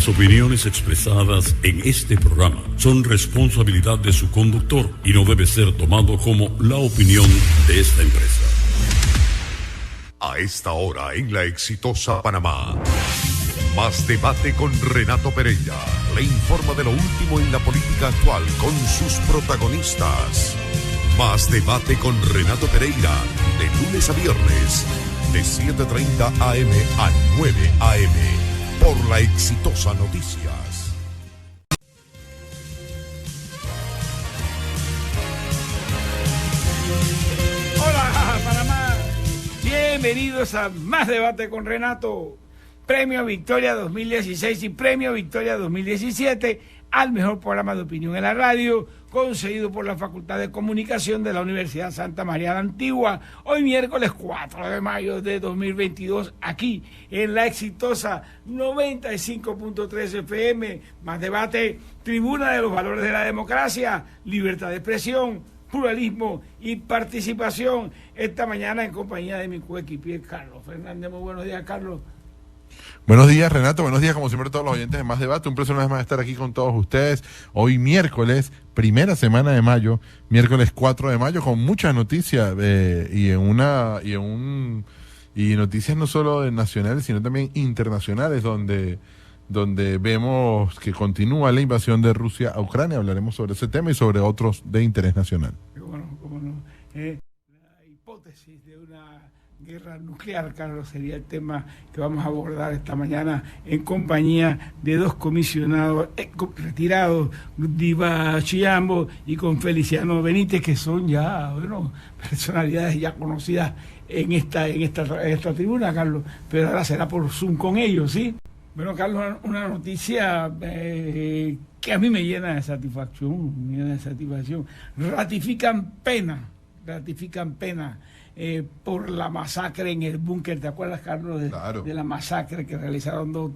Las opiniones expresadas en este programa son responsabilidad de su conductor y no debe ser tomado como la opinión de esta empresa. A esta hora en La Exitosa Panamá, Más Debate con Renato Pereira. Le informa de lo último en la política actual con sus protagonistas. Más Debate con Renato Pereira, de lunes a viernes, de 7:30 AM a 9 AM, por La Exitosa Noticias. Hola, Panamá. Bienvenidos a Más Debate con Renato. Premio Victoria 2016 y Premio Victoria 2017 al mejor programa de opinión en la radio, concedido por la Facultad de Comunicación de la Universidad Santa María la Antigua, hoy miércoles 4 de mayo de 2022, aquí en La Exitosa 95.3 FM, Más Debate, tribuna de los valores de la democracia, libertad de expresión, pluralismo y participación. Esta mañana en compañía de mi coequipier Carlos Fernández. Muy buenos días, Carlos. Buenos días, Renato. Buenos días, como siempre, a todos los oyentes de Más Debate. Un placer una vez más estar aquí con todos ustedes. Hoy miércoles, primera semana de mayo, miércoles 4 de mayo, con muchas noticias y noticias no solo nacionales, sino también internacionales, donde vemos que continúa la invasión de Rusia a Ucrania. Hablaremos sobre ese tema y sobre otros de interés nacional. Cómo no. La hipótesis de una guerra nuclear, Carlos, sería el tema que vamos a abordar esta mañana en compañía de dos comisionados retirados, Diva Chiyambo y con Feliciano Benítez, que son ya, personalidades ya conocidas en esta tribuna, Carlos, pero ahora será por Zoom con ellos, ¿sí? Bueno, Carlos, una noticia que a mí me llena de satisfacción, Ratifican pena por la masacre en el búnker. ¿Te acuerdas, Carlos, Claro. de la masacre que realizaron dos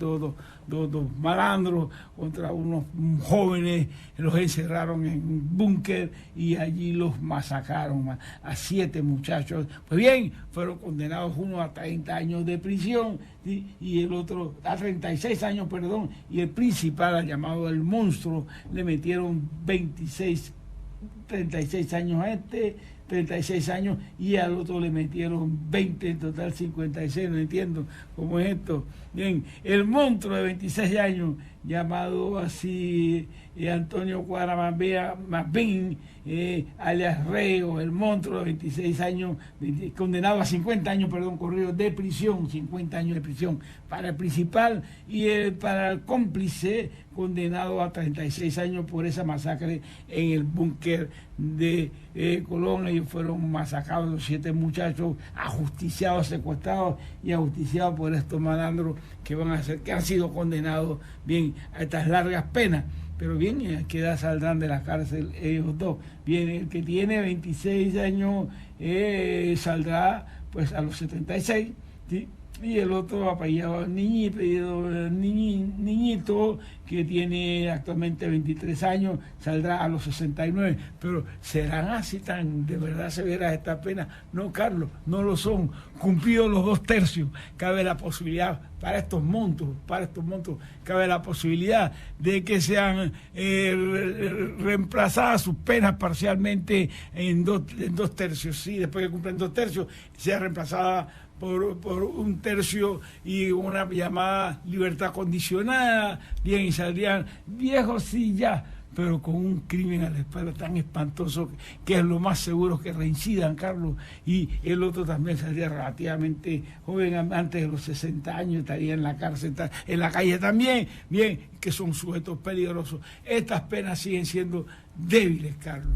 malandros contra unos jóvenes? Los encerraron en un búnker y allí los masacraron a 7 muchachos. Pues bien, fueron condenados uno a 30 años de prisión, ¿sí? Y el otro a 36 años, perdón, y el principal, llamado el monstruo, le metieron 36 años a 36 años, y al otro le metieron 20, en total 56, no entiendo cómo es esto. Bien, el monstruo de 26 años, llamado así Antonio Cuadra Mabín, alias Reo, el monstruo de 26 años, condenado a 50 años, corridos de prisión, 50 años de prisión para el principal, y para el cómplice, condenado a 36 años por esa masacre en el búnker de Colón. Ellos fueron masacrados, los 7 muchachos, ajusticiados, secuestrados y ajusticiados por estos malandros que han sido condenados, bien, a estas largas penas. Pero bien, ¿qué edad saldrán de la cárcel ellos dos? Bien, el que tiene 26 años saldrá pues a los 76, ¿sí? Y el otro apellidado Niñito, que tiene actualmente 23 años, saldrá a los 69. Pero ¿serán así tan de verdad severas estas penas? No, Carlos, no lo son. Cumplidos los 2/3, cabe la posibilidad para estos montos, cabe la posibilidad de que sean reemplazadas sus penas parcialmente en 2/3, ¿sí? Después que cumplen 2/3, sea reemplazada por 1/3 y una llamada libertad condicionada, bien, y saldrían viejos, sí, ya, pero con un crimen a la espalda tan espantoso que es lo más seguro que reincidan, Carlos. Y el otro también saldría relativamente joven, antes de los 60 años, estaría en la cárcel, en la calle también, bien, que son sujetos peligrosos. Estas penas siguen siendo débiles, Carlos,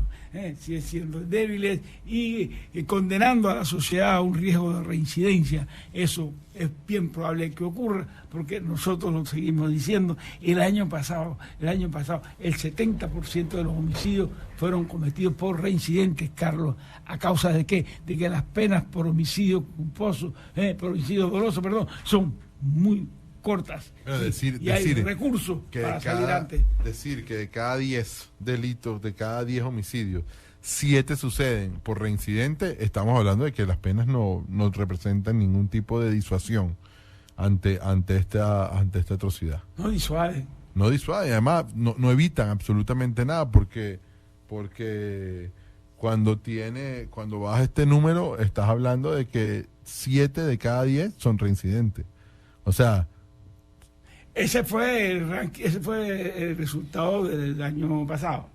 siguen siendo débiles y condenando a la sociedad a un riesgo de reincidencia. Eso es bien probable que ocurra, porque nosotros lo seguimos diciendo. El año pasado, el 70% de los homicidios fueron cometidos por reincidentes, Carlos. ¿A causa de qué? De que las penas por homicidio culposo, por homicidio doloso, son muy cortas. Bueno, hay recursos para salir antes. Decir que de cada 10 delitos, de cada 10 homicidios, 7 suceden por reincidente, estamos hablando de que las penas no representan ningún tipo de disuasión ante esta atrocidad. No disuade. No disuade, además no evitan absolutamente nada porque cuando bajas este número estás hablando de que 7 de cada 10 son reincidentes. O sea, ese fue el resultado del año pasado.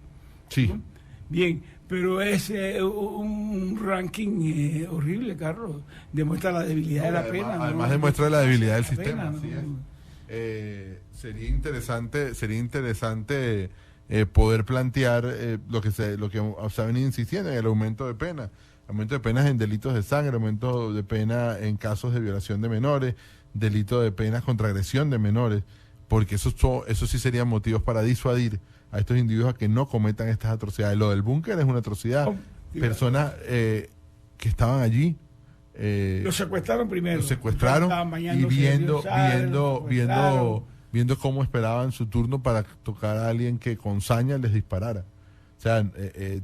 sí. ¿No? Bien, pero es un ranking horrible, Carlos. Demuestra la debilidad de la pena. Además ¿no? demuestra la debilidad del sistema. Pena, Así ¿no? es. Sería interesante poder plantear lo que se ha venido insistiendo en el aumento de pena. Aumento de penas en delitos de sangre, aumento de pena en casos de violación de menores, delito de penas contra agresión de menores, porque eso sí serían motivos para disuadir a estos individuos a que no cometan estas atrocidades. Lo del búnker es una atrocidad. Personas que estaban allí. Lo secuestraron primero. Lo secuestraron y viendo cómo esperaban su turno para tocar a alguien que con saña les disparara. O sea,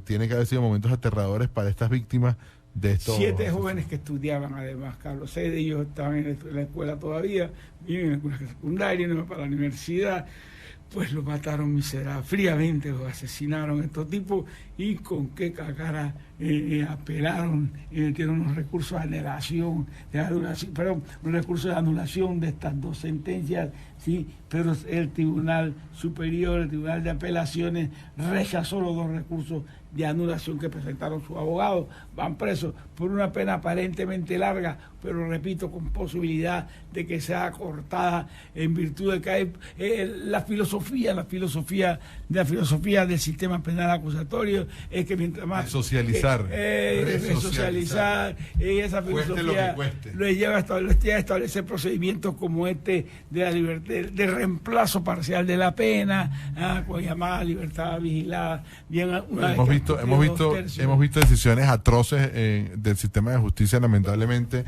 tiene que haber sido momentos aterradores para estas víctimas de estos... 7 jóvenes que estudiaban además, Carlos. 6 de ellos estaban en la escuela todavía, viven en la escuela secundaria, no iban para la universidad. Pues los mataron fríamente, los asesinaron estos tipos, y con qué cara apelaron, tienen unos recursos de anulación, un recurso de anulación de estas 2 sentencias, sí, pero el Tribunal Superior, el Tribunal de Apelaciones, rechazó los 2 recursos de anulación que presentaron sus abogados. Van presos por una pena aparentemente larga, pero repito, con posibilidad de que sea acortada en virtud de que hay la filosofía del sistema penal acusatorio es que mientras más resocializar y esa filosofía lo lleva a establecer procedimientos como este de la libertad, de reemplazo parcial de la pena, con llamada libertad vigilada. Bien, hemos visto decisiones atroces del sistema de justicia, lamentablemente,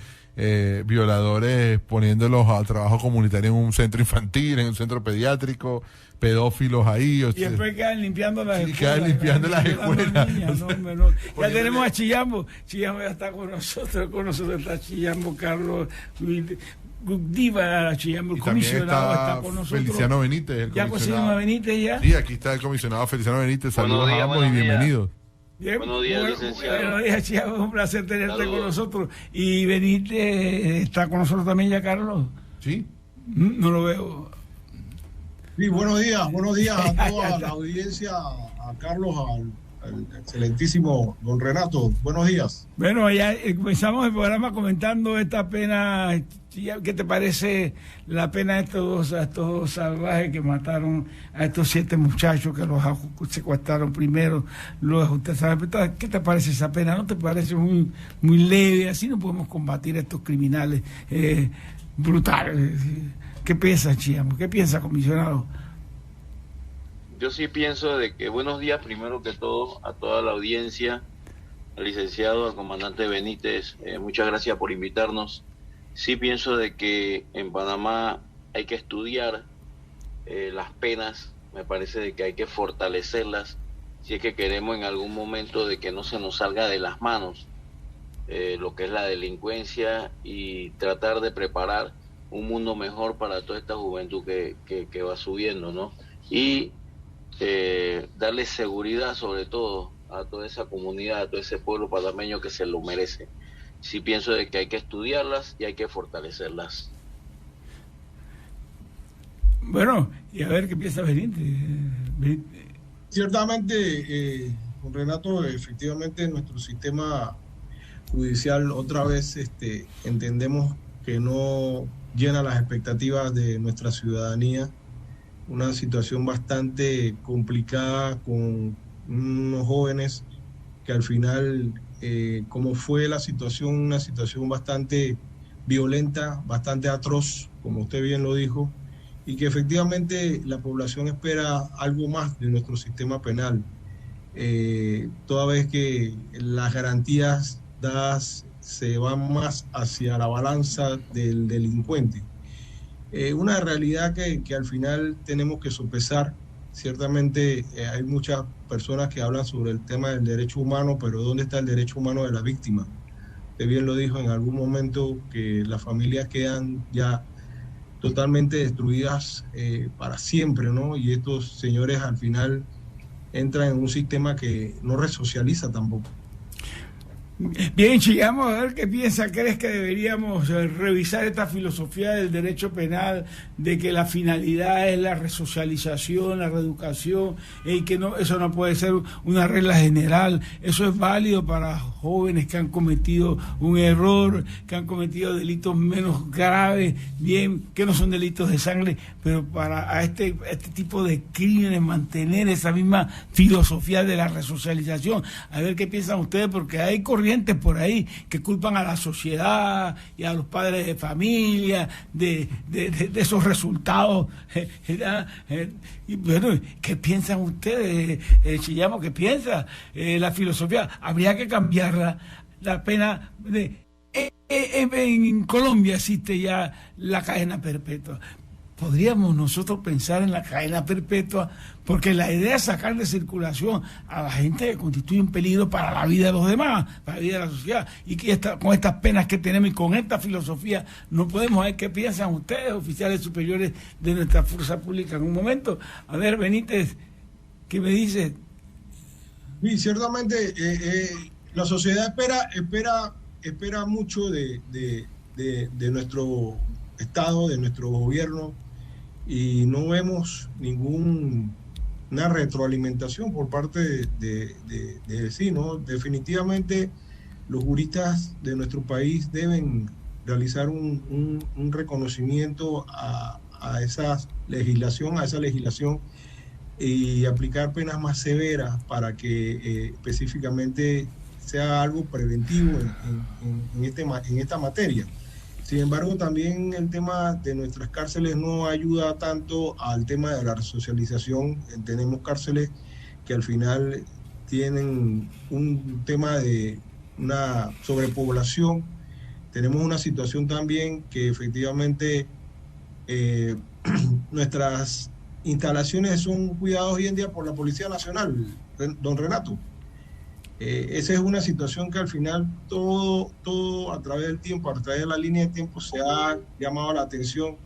violadores poniéndolos a trabajo comunitario en un centro infantil, en un centro pediátrico, pedófilos ahí. Y después quedan limpiando las escuelas. Quedan limpiando las escuelas. Ya tenemos a Chillambo. Chillambo ya está con nosotros está Chillambo, Carlos Diva, Chillambo, el comisionado está con nosotros. Feliciano Benítez, ¿Ya conseguimos a Benítez ya? Sí, aquí está el comisionado Feliciano Benítez. Saludos a ambos y bienvenidos. Bien, buenos días, licenciado. Buenos días, Chillambo, un placer tenerte con nosotros. Y Benítez está con nosotros también ya, Carlos. Sí. No lo veo. Sí, buenos días a toda la audiencia, a Carlos, al excelentísimo don Renato. Buenos días. Bueno, ya comenzamos el programa comentando esta pena. ¿Qué te parece la pena de estos dos salvajes que mataron a estos 7 muchachos que los secuestraron primero? ¿Qué te parece esa pena? ¿No te parece muy leve? Así no podemos combatir a estos criminales brutales. ¿Qué piensa, Chillambo? ¿Qué piensa, comisionado? Yo sí pienso de que buenos días primero que todo a toda la audiencia, al licenciado, al comandante Benítez, muchas gracias por invitarnos. Sí pienso de que en Panamá hay que estudiar las penas, me parece de que hay que fortalecerlas si es que queremos en algún momento de que no se nos salga de las manos lo que es la delincuencia y tratar de preparar un mundo mejor para toda esta juventud que va subiendo, ¿no? Y darle seguridad sobre todo a toda esa comunidad, a todo ese pueblo panameño que se lo merece. Sí pienso de que hay que estudiarlas y hay que fortalecerlas. Bueno, y a ver qué piensa Benítez. Ciertamente, con Renato, efectivamente nuestro sistema judicial otra vez entendemos que no llena las expectativas de nuestra ciudadanía. Una situación bastante complicada con unos jóvenes que al final, como fue la situación, una situación bastante violenta, bastante atroz, como usted bien lo dijo, y que efectivamente la población espera algo más de nuestro sistema penal, toda vez que las garantías dadas se van más hacia la balanza del delincuente. Una realidad que al final tenemos que sopesar. Ciertamente hay muchas personas que hablan sobre el tema del derecho humano, pero ¿dónde está el derecho humano de la víctima? Usted bien lo dijo en algún momento, que las familias quedan ya totalmente destruidas para siempre, ¿no? Y estos señores al final entran en un sistema que no resocializa tampoco. Bien, llegamos a ver qué piensa. ¿Crees que deberíamos revisar esta filosofía del derecho penal, de que la finalidad es la resocialización, la reeducación, y que no, eso no puede ser una regla general? Eso es válido para jóvenes que han cometido un error, que han cometido delitos menos graves, bien, que no son delitos de sangre, pero para este tipo de crímenes mantener esa misma filosofía de la resocialización. A ver qué piensan ustedes, porque hay corrientes por ahí que culpan a la sociedad y a los padres de familia de esos resultados. Y bueno, ¿qué piensan ustedes, Chillamo? ¿Qué piensa la filosofía? Habría que cambiarla, la pena en Colombia existe ya la cadena perpetua. Podríamos nosotros pensar en la cadena perpetua, porque la idea es sacar de circulación a la gente que constituye un peligro para la vida de los demás, para la vida de la sociedad, y que con estas penas que tenemos y con esta filosofía no podemos ver qué piensan ustedes, oficiales superiores de nuestra fuerza pública en un momento. A ver, Benítez, ¿qué me dices? Sí, ciertamente la sociedad espera mucho de nuestro Estado, de nuestro gobierno, y no vemos ninguna retroalimentación por parte de sí, ¿no? Definitivamente los juristas de nuestro país deben realizar un reconocimiento a esa legislación y aplicar penas más severas para que específicamente sea algo preventivo en esta materia. Sin embargo, también el tema de nuestras cárceles no ayuda tanto al tema de la resocialización. Tenemos cárceles que al final tienen un tema de una sobrepoblación. Tenemos una situación también que efectivamente nuestras instalaciones son cuidadas hoy en día por la Policía Nacional, don Renato. Esa es una situación que al final todo a través del tiempo, a través de la línea de tiempo, se ha llamado la atención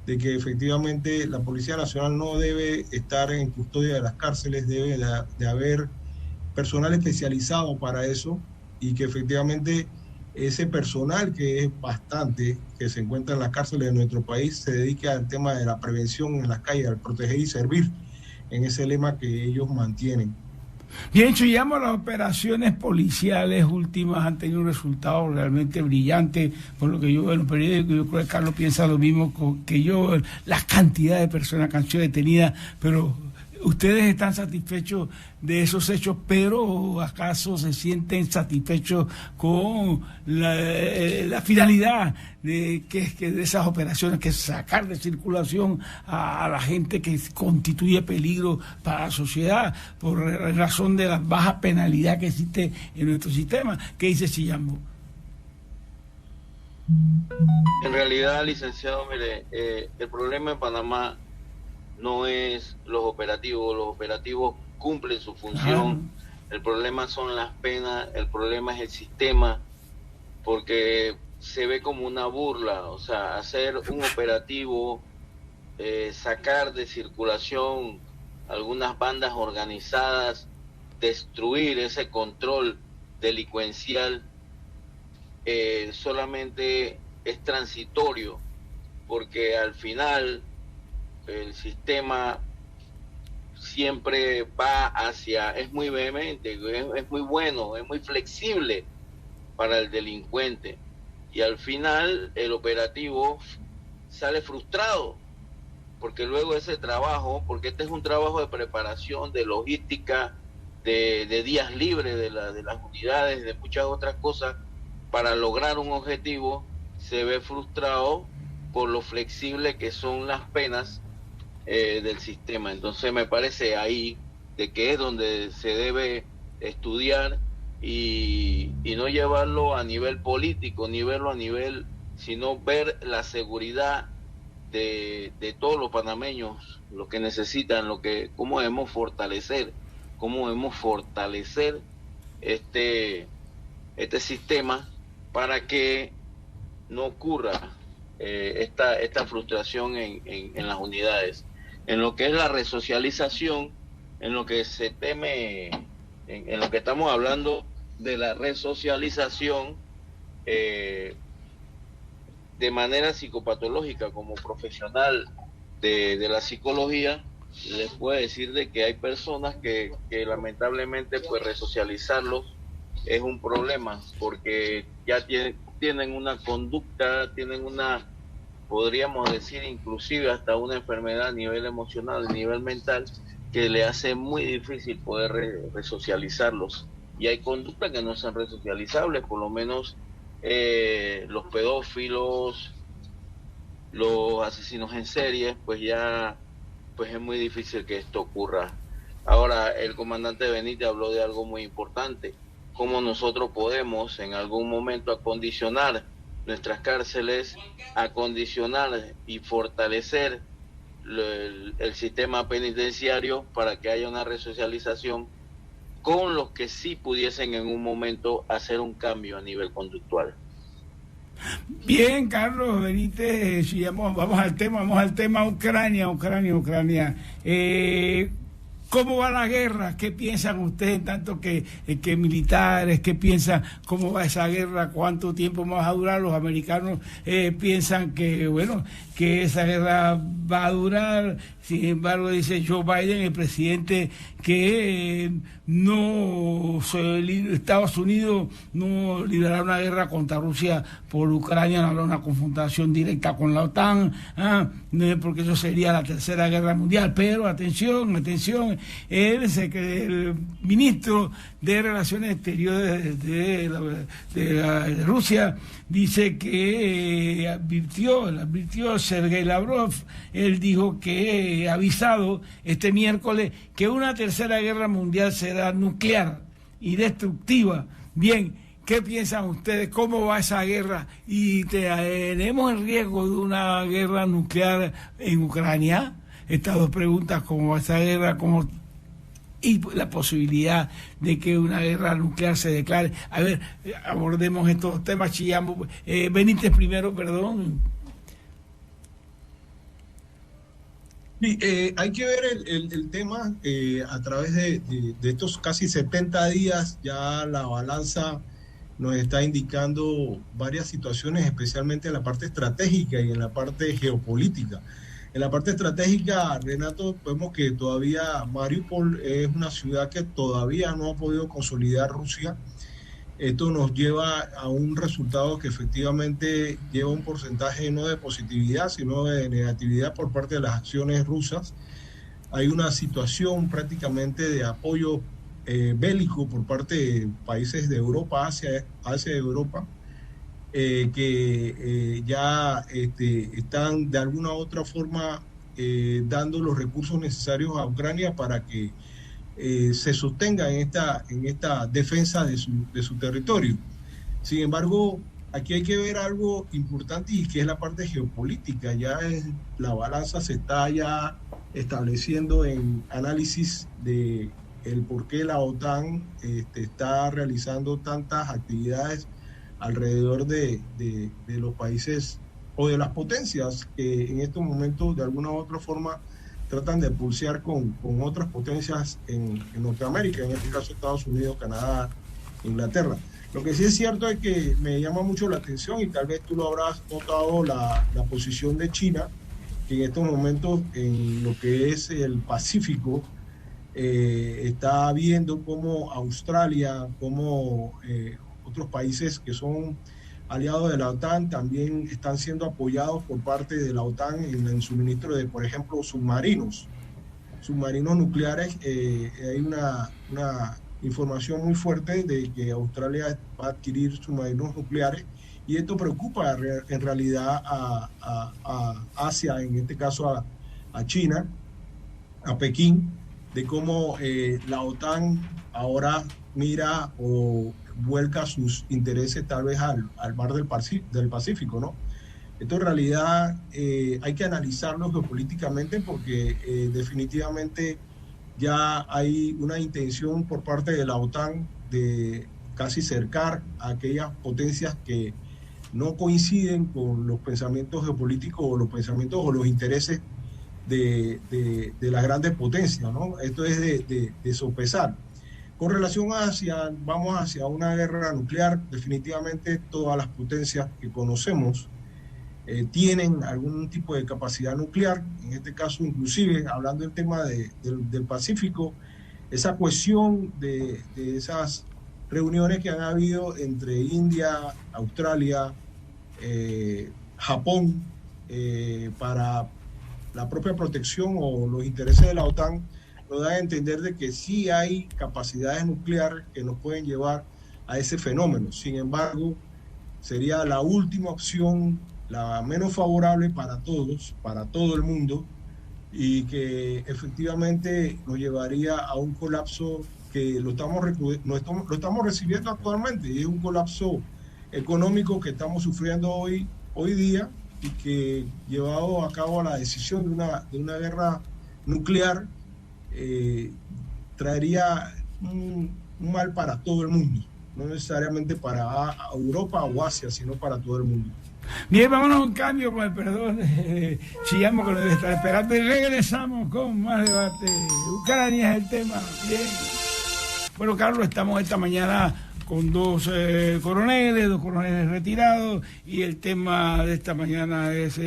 de que efectivamente la Policía Nacional no debe estar en custodia de las cárceles, debe de haber personal especializado para eso, y que efectivamente ese personal, que es bastante, que se encuentra en las cárceles de nuestro país, se dedique al tema de la prevención en las calles, al proteger y servir, en ese lema que ellos mantienen. Bien, Chuyamo, las operaciones policiales últimas han tenido un resultado realmente brillante, por lo que yo veo en los periódicos. Yo creo que Carlos piensa lo mismo que yo, la cantidad de personas que han sido detenidas, pero ¿ustedes están satisfechos de esos hechos, pero acaso se sienten satisfechos con la finalidad de esas operaciones, que es sacar de circulación a la gente que constituye peligro para la sociedad por razón de la baja penalidad que existe en nuestro sistema? ¿Qué dice Chillamo? En realidad, licenciado, mire, el problema en Panamá no es los operativos cumplen su función. El problema son las penas, el problema es el sistema, porque se ve como una burla, o sea, hacer un operativo, sacar de circulación algunas bandas organizadas, destruir ese control delincuencial, solamente es transitorio, porque al final el sistema siempre va hacia, es muy vehemente, es muy bueno, es muy flexible para el delincuente, y al final el operativo sale frustrado, porque luego ese trabajo, porque este es un trabajo de preparación, de logística, de días libres de las unidades, de muchas otras cosas, para lograr un objetivo, se ve frustrado por lo flexible que son las penas del sistema. Entonces me parece ahí de que es donde se debe estudiar y no llevarlo a nivel político, ni verlo a nivel, sino ver la seguridad de todos los panameños, lo que necesitan, cómo debemos fortalecer este sistema para que no ocurra esta frustración en las unidades. En lo que es la resocialización, en lo que se teme, en lo que estamos hablando de la resocialización, de manera psicopatológica, como profesional de la psicología, les puedo decir de que hay personas que lamentablemente pues resocializarlos es un problema, porque ya tienen una conducta, tienen una, podríamos decir inclusive hasta una enfermedad a nivel emocional, a nivel mental, que le hace muy difícil poder resocializarlos. Y hay conductas que no son resocializables, por lo menos los pedófilos, los asesinos en serie, pues ya pues es muy difícil que esto ocurra. Ahora, el comandante Benítez habló de algo muy importante, cómo nosotros podemos en algún momento acondicionar nuestras cárceles, acondicionar y fortalecer el sistema penitenciario para que haya una resocialización con los que sí pudiesen en un momento hacer un cambio a nivel conductual. Bien, Carlos Benítez, vamos al tema Ucrania. ¿Cómo va la guerra? ¿Qué piensan ustedes, tanto que militares? ¿Qué piensan? ¿Cómo va esa guerra? ¿Cuánto tiempo más va a durar? Los americanos piensan que esa guerra va a durar. Sin embargo, dice Joe Biden, el presidente, que Estados Unidos no librará una guerra contra Rusia por Ucrania, no habrá una confrontación directa con la OTAN, porque eso sería la tercera guerra mundial. Pero atención, el ministro de Relaciones Exteriores de Rusia dice que advirtió Sergei Lavrov. Él dijo que avisado este miércoles que una tercera guerra mundial será nuclear y destructiva. Bien, ¿qué piensan ustedes? ¿Cómo va esa guerra? ¿Y tenemos el riesgo de una guerra nuclear en Ucrania? Estas dos preguntas, ¿cómo va esa guerra? Y la posibilidad de que una guerra nuclear se declare. A ver, abordemos estos temas, Chillamo. Benítez primero, perdón. Sí, hay que ver el tema a través de estos casi 70 días. Ya la balanza nos está indicando varias situaciones, especialmente en la parte estratégica y en la parte geopolítica. En la parte estratégica, Renato, vemos que todavía Mariupol es una ciudad que todavía no ha podido consolidar Rusia. Esto nos lleva a un resultado que efectivamente lleva un porcentaje no de positividad, sino de negatividad por parte de las acciones rusas. Hay una situación prácticamente de apoyo bélico por parte de países de Europa, hacia Europa, que ya están de alguna u otra forma dando los recursos necesarios a Ucrania para que se sostenga en esta defensa de su territorio. Sin embargo, aquí hay que ver algo importante, y que es la parte geopolítica. La balanza se está ya estableciendo en análisis de el por qué la OTAN está realizando tantas actividades alrededor de los países o de las potencias que en estos momentos de alguna u otra forma tratan de pulsear con otras potencias en Norteamérica, en este caso Estados Unidos, Canadá, Inglaterra. Lo que sí es cierto es que me llama mucho la atención, y tal vez tú lo habrás notado, la posición de China, que en estos momentos en lo que es el Pacífico está viendo cómo Australia, cómo otros países que son aliados de la OTAN también están siendo apoyados por parte de la OTAN en el suministro de, por ejemplo, submarinos nucleares. Hay una información muy fuerte de que Australia va a adquirir submarinos nucleares, y esto preocupa en realidad a Asia, en este caso a China, a Pekín, de cómo la OTAN ahora mira o vuelca sus intereses tal vez al mar del Pacífico, ¿no? Esto en realidad hay que analizarlo geopolíticamente, porque definitivamente ya hay una intención por parte de la OTAN de casi cercar a aquellas potencias que no coinciden con los pensamientos geopolíticos o los pensamientos o los intereses de las grandes potencias, ¿no? Esto es de sopesar. Con relación vamos hacia una guerra nuclear, definitivamente todas las potencias que conocemos tienen algún tipo de capacidad nuclear. En este caso, inclusive, hablando del tema del Pacífico, esa cohesión de esas reuniones que han habido entre India, Australia, Japón, para la propia protección o los intereses de la OTAN, nos da a entender de que sí hay capacidades nucleares que nos pueden llevar a ese fenómeno. Sin embargo, sería la última opción, la menos favorable para todos, para todo el mundo, y que efectivamente nos llevaría a un colapso que lo estamos recibiendo actualmente, y es un colapso económico que estamos sufriendo hoy día, y que, llevado a cabo la decisión de una guerra nuclear, traería un mal para todo el mundo, no necesariamente para Europa o Asia, sino para todo el mundo. Bien, vámonos a un cambio, con el perdón de Chillamo, que nos debe estar esperando, y regresamos con más debate. Ucrania es el tema. Bien. Bueno, Carlos, estamos esta mañana con dos coroneles retirados, y el tema de esta mañana es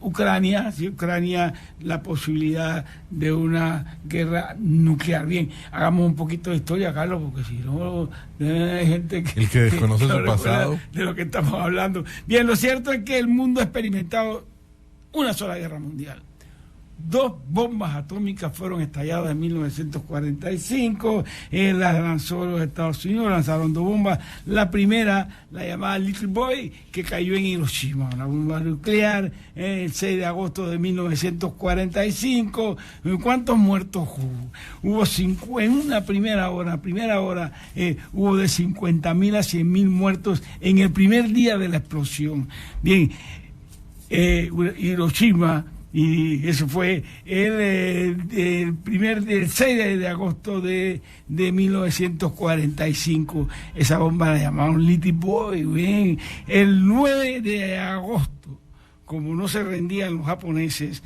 Ucrania, si Ucrania, la posibilidad de una guerra nuclear. Bien, hagamos un poquito de historia, Carlos, porque si no, hay gente que desconoce su pasado de lo que estamos hablando. Bien, lo cierto es que el mundo ha experimentado una sola guerra mundial. 2 bombas atómicas fueron estalladas en 1945, las lanzó los Estados Unidos, lanzaron 2 bombas. La primera, la llamada Little Boy, que cayó en Hiroshima, una bomba nuclear, el 6 de agosto de 1945. ¿Cuántos muertos hubo? En una primera hora, hubo de 50.000 a 100.000 muertos en el primer día de la explosión. Bien, Hiroshima. Y eso fue el 6 de agosto de 1945. Esa bomba la llamaron Little Boy. Bien. El 9 de agosto, como no se rendían los japoneses,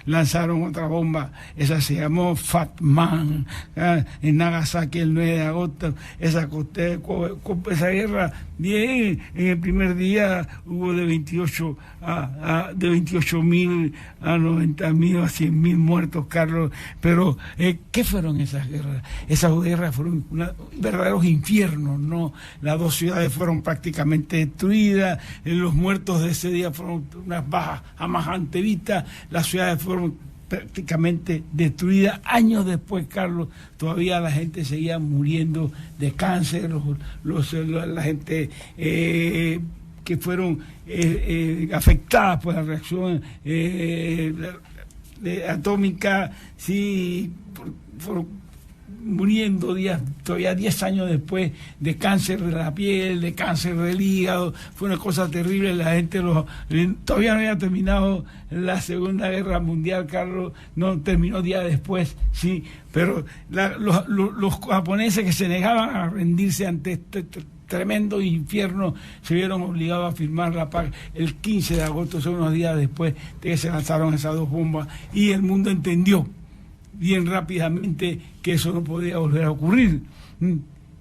lanzaron otra bomba. Esa se llamó Fat Man, en Nagasaki, el 9 de agosto. Esa guerra, bien, en el primer día hubo de 28.000 a 90.000 a 100.000 muertos, Carlos. Pero, ¿qué fueron esas guerras? Esas guerras fueron verdaderos infiernos, ¿no? Las 2 ciudades fueron prácticamente destruidas, los muertos de ese día fueron unas bajas jamás antes vistas, las ciudades fueron prácticamente destruidas. Años después, Carlos, todavía la gente seguía muriendo de cáncer, la gente que fueron afectadas por la reacción atómica, sí, fueron muriendo todavía 10 años después de cáncer de la piel, de cáncer del hígado. Fue una cosa terrible. La gente todavía no había terminado la Segunda Guerra Mundial, Carlos, no terminó días después, sí, pero los japoneses que se negaban a rendirse ante este tremendo infierno se vieron obligados a firmar la paz el 15 de agosto, son unos días después de que se lanzaron esas 2 bombas, y el mundo entendió bien rápidamente que eso no podía volver a ocurrir.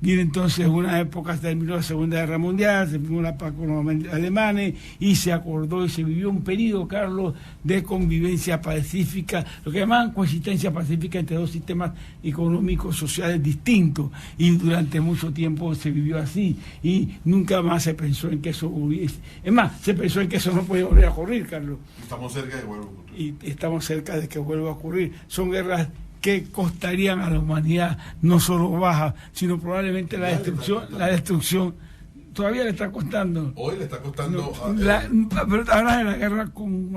Bien, entonces, en una época terminó la Segunda Guerra Mundial, se firmó la paz con los alemanes, y se acordó y se vivió un periodo, Carlos, de convivencia pacífica, lo que llamaban coexistencia pacífica entre 2 sistemas económicos, sociales distintos, y durante mucho tiempo se vivió así, y nunca más se pensó en que eso hubiese. Es más, se pensó en que eso no podía volver a ocurrir, Carlos. Estamos cerca de que vuelva a ocurrir. Y estamos cerca de que vuelva a ocurrir. Son guerras que costarían a la humanidad no solo baja, sino probablemente la destrucción todavía le está costando. Hoy le está costando. Pero ahora es la guerra con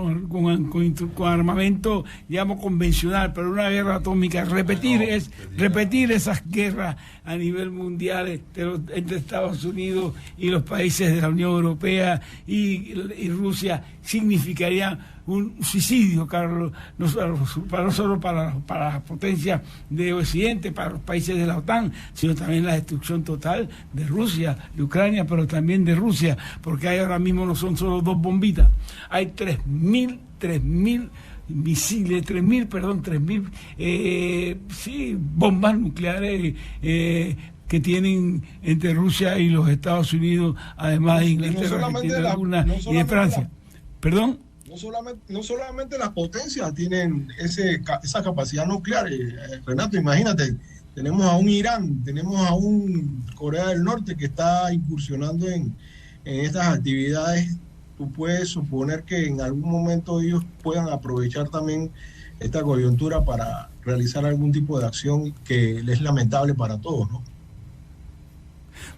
armamento, digamos, convencional, pero una guerra atómica. Repetir esas guerras a nivel mundial entre Estados Unidos y los países de la Unión Europea y Rusia significaría un suicidio, Carlos, no solo para las potencias de Occidente, para los países de la OTAN, sino también la destrucción total de Rusia, de Ucrania, Ucrania, pero también de Rusia, porque hay ahora mismo no son solo 2 bombitas, hay 3.000 misiles, 3.000 bombas nucleares que tienen entre Rusia y los Estados Unidos, además de Inglaterra, que tiene alguna, y de Francia. ¿Perdón? No solamente las potencias tienen esa capacidad nuclear, Renato, imagínate, tenemos a un Irán, tenemos a un Corea del Norte que está incursionando en estas actividades. Tú puedes suponer que en algún momento ellos puedan aprovechar también esta coyuntura para realizar algún tipo de acción que es lamentable para todos, ¿no?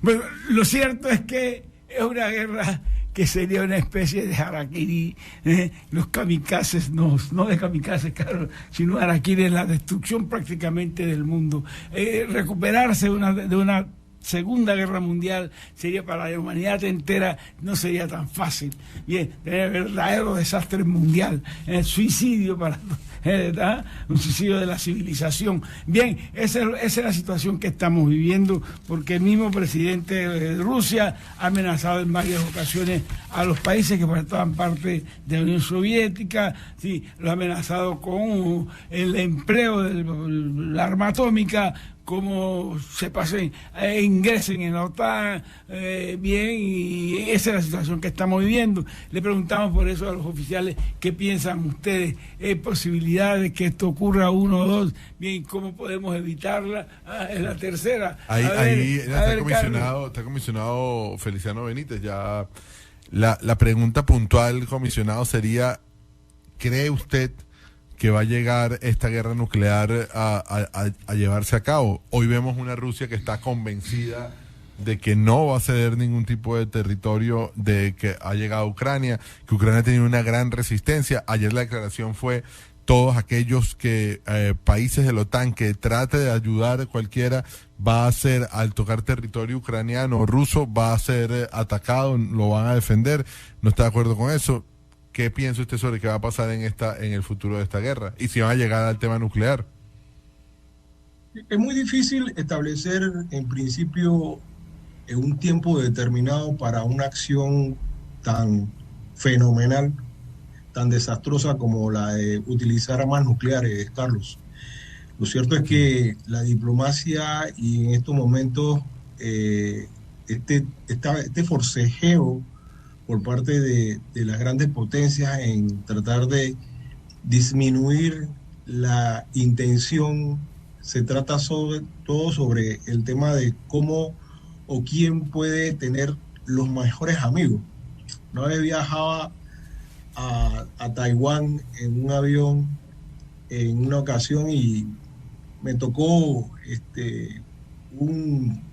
Bueno, lo cierto es que es una guerra que sería una especie de harakiri, los kamikazes, no de kamikazes, claro, sino harakiri, la destrucción prácticamente del mundo. Recuperarse de una Segunda Guerra Mundial sería para la humanidad entera, no sería tan fácil. Bien, tener verdadero desastre mundial, suicidio ¿verdad? Un suicidio de la civilización. Bien, esa es la situación que estamos viviendo, porque el mismo presidente de Rusia ha amenazado en varias ocasiones a los países que formaban parte de la Unión Soviética, sí, lo ha amenazado con el empleo de la arma atómica, cómo se pasen, ingresen en la OTAN, bien, y esa es la situación que estamos viviendo. Le preguntamos por eso a los oficiales, ¿qué piensan ustedes? ¿Hay posibilidades de que esto ocurra 1 o 2? Bien, ¿cómo podemos evitarla? Es la tercera. Ahí está comisionado Feliciano Benítez. Ya la pregunta puntual, comisionado, sería, ¿cree usted que va a llegar esta guerra nuclear a llevarse a cabo? Hoy vemos una Rusia que está convencida de que no va a ceder ningún tipo de territorio de que ha llegado a Ucrania, que Ucrania tiene una gran resistencia. Ayer la declaración fue: todos aquellos países de la OTAN que trate de ayudar a cualquiera va a ser, al tocar territorio ucraniano o ruso, va a ser atacado, lo van a defender. ¿No está de acuerdo con eso? ¿Qué piensa usted sobre qué va a pasar en el futuro de esta guerra? Y si van a llegar al tema nuclear. Es muy difícil establecer, en principio, un tiempo determinado para una acción tan fenomenal, tan desastrosa como la de utilizar armas nucleares, Carlos. Lo cierto es que la diplomacia y en estos momentos este forcejeo por parte de las grandes potencias en tratar de disminuir la intención, se trata sobre todo sobre el tema de cómo o quién puede tener los mejores amigos. Una vez viajaba a Taiwán en un avión en una ocasión y me tocó un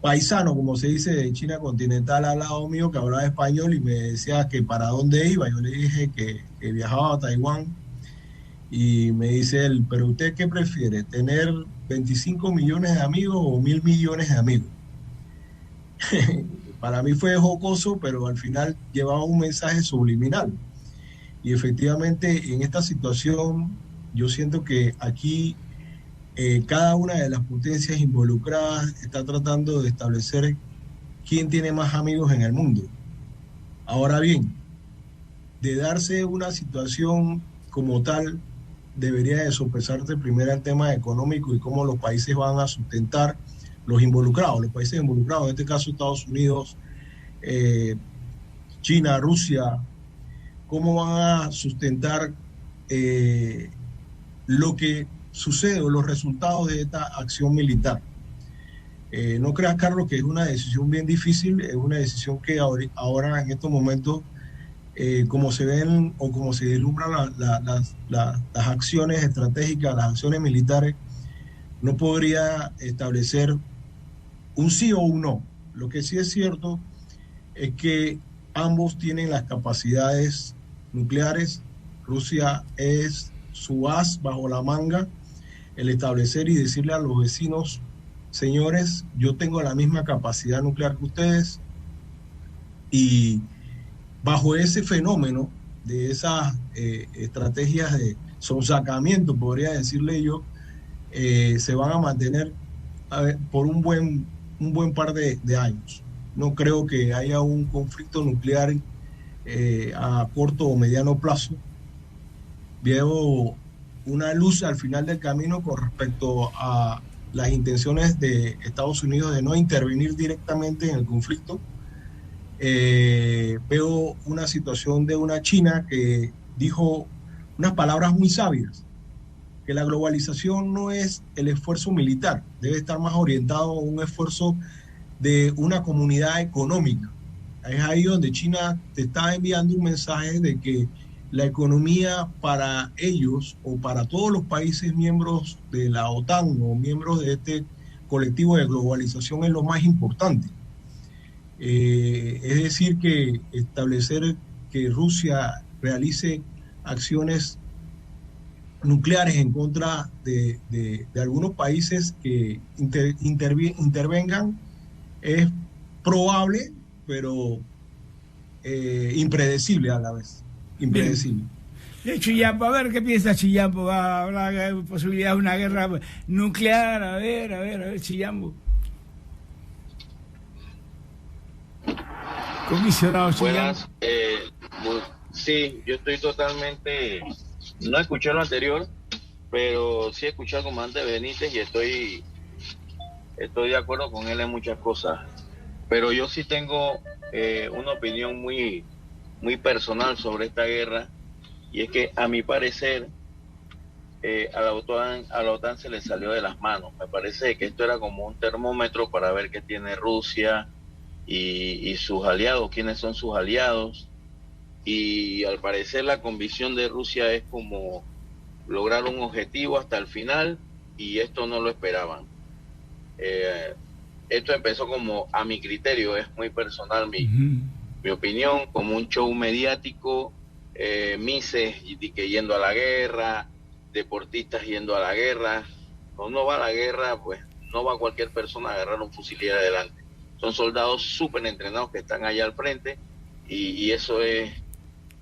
paisano, como se dice, de China continental al lado mío, que hablaba español y me decía que para dónde iba. Yo le dije que viajaba a Taiwán y me dice él: ¿pero usted qué prefiere, tener 25 millones de amigos o 1.000 millones de amigos? Para mí fue jocoso, pero al final llevaba un mensaje subliminal. Y efectivamente, en esta situación, yo siento que aquí cada una de las potencias involucradas está tratando de establecer quién tiene más amigos en el mundo. Ahora bien, de darse una situación como tal, debería de sopesarse primero el tema económico y cómo los países van a sustentar los países involucrados, en este caso Estados Unidos, China, Rusia, cómo van a sustentar lo que sucede o los resultados de esta acción militar. No creas, Carlos, que es una decisión bien difícil, es una decisión que ahora en estos momentos, como se ven o como se vislumbran las acciones estratégicas, las acciones militares, no podría establecer un sí o un no. Lo que sí es cierto es que ambos tienen las capacidades nucleares. Rusia es su as bajo la manga, el establecer y decirle a los vecinos: señores, yo tengo la misma capacidad nuclear que ustedes. Y bajo ese fenómeno de esas estrategias de sonsacamiento, podría decirle yo, se van a mantener por un buen un buen par de años. No creo que haya un conflicto nuclear a corto o mediano plazo. Veo una luz al final del camino con respecto a las intenciones de Estados Unidos de no intervenir directamente en el conflicto. Veo una situación de una China que dijo unas palabras muy sabias, que la globalización no es el esfuerzo militar, debe estar más orientado a un esfuerzo de una comunidad económica. Es ahí donde China te está enviando un mensaje de que la economía para ellos o para todos los países miembros de la OTAN o miembros de este colectivo de globalización es lo más importante. Es decir, que establecer que Rusia realice acciones nucleares en contra de algunos países que intervengan es probable, pero impredecible a la vez. Impredecible. De Chillampo, a ver qué piensa Chillampo. ¿Va a haber posibilidad de una guerra nuclear? A ver, Chillampo. Comisionado Chillampo. Buenas. Sí, yo estoy totalmente... No escuché lo anterior, pero sí escuché al comandante Benítez y estoy de acuerdo con él en muchas cosas. Pero yo sí tengo una opinión muy personal sobre esta guerra, y es que a mi parecer a la OTAN se le salió de las manos. Me parece que esto era como un termómetro para ver qué tiene Rusia y sus aliados, quiénes son sus aliados, y al parecer la convicción de Rusia es como lograr un objetivo hasta el final, y esto no lo esperaban. Esto empezó como, a mi criterio, es muy personal mi opinión, como un show mediático, Mises que yendo a la guerra, deportistas yendo a la guerra. Cuando uno va a la guerra, pues no va cualquier persona a agarrar un fusil y ir adelante. Son soldados súper entrenados que están allá al frente, y eso es,